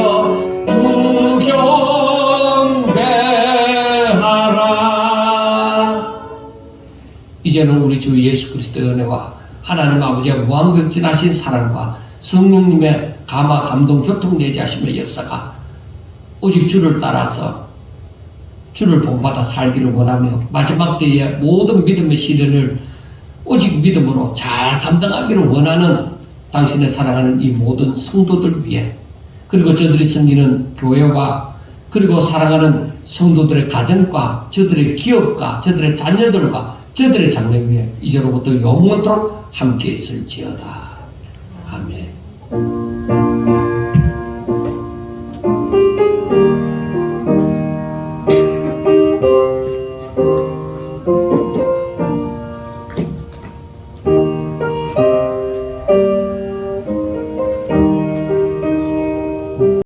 주 경배하라. 이제는 우리 주 예수 그리스도의 은혜와 하나님 아버지의 무한극진하신 사랑과 성령님의 감화 감동 교통 내재하심의 역사가 오직 주를 따라서 주를 본받아 살기를 원하며 마지막 때의 모든 믿음의 시련을 오직 믿음으로 잘 감당하기를 원하는 당신의 사랑하는 이 모든 성도들 위해 그리고 저들이 섬기는 교회와 그리고 사랑하는 성도들의 가정과 저들의 기업과 저들의 자녀들과 저들의 장래 위해 이제로부터 영원토록 함께 있을지어다. 아멘.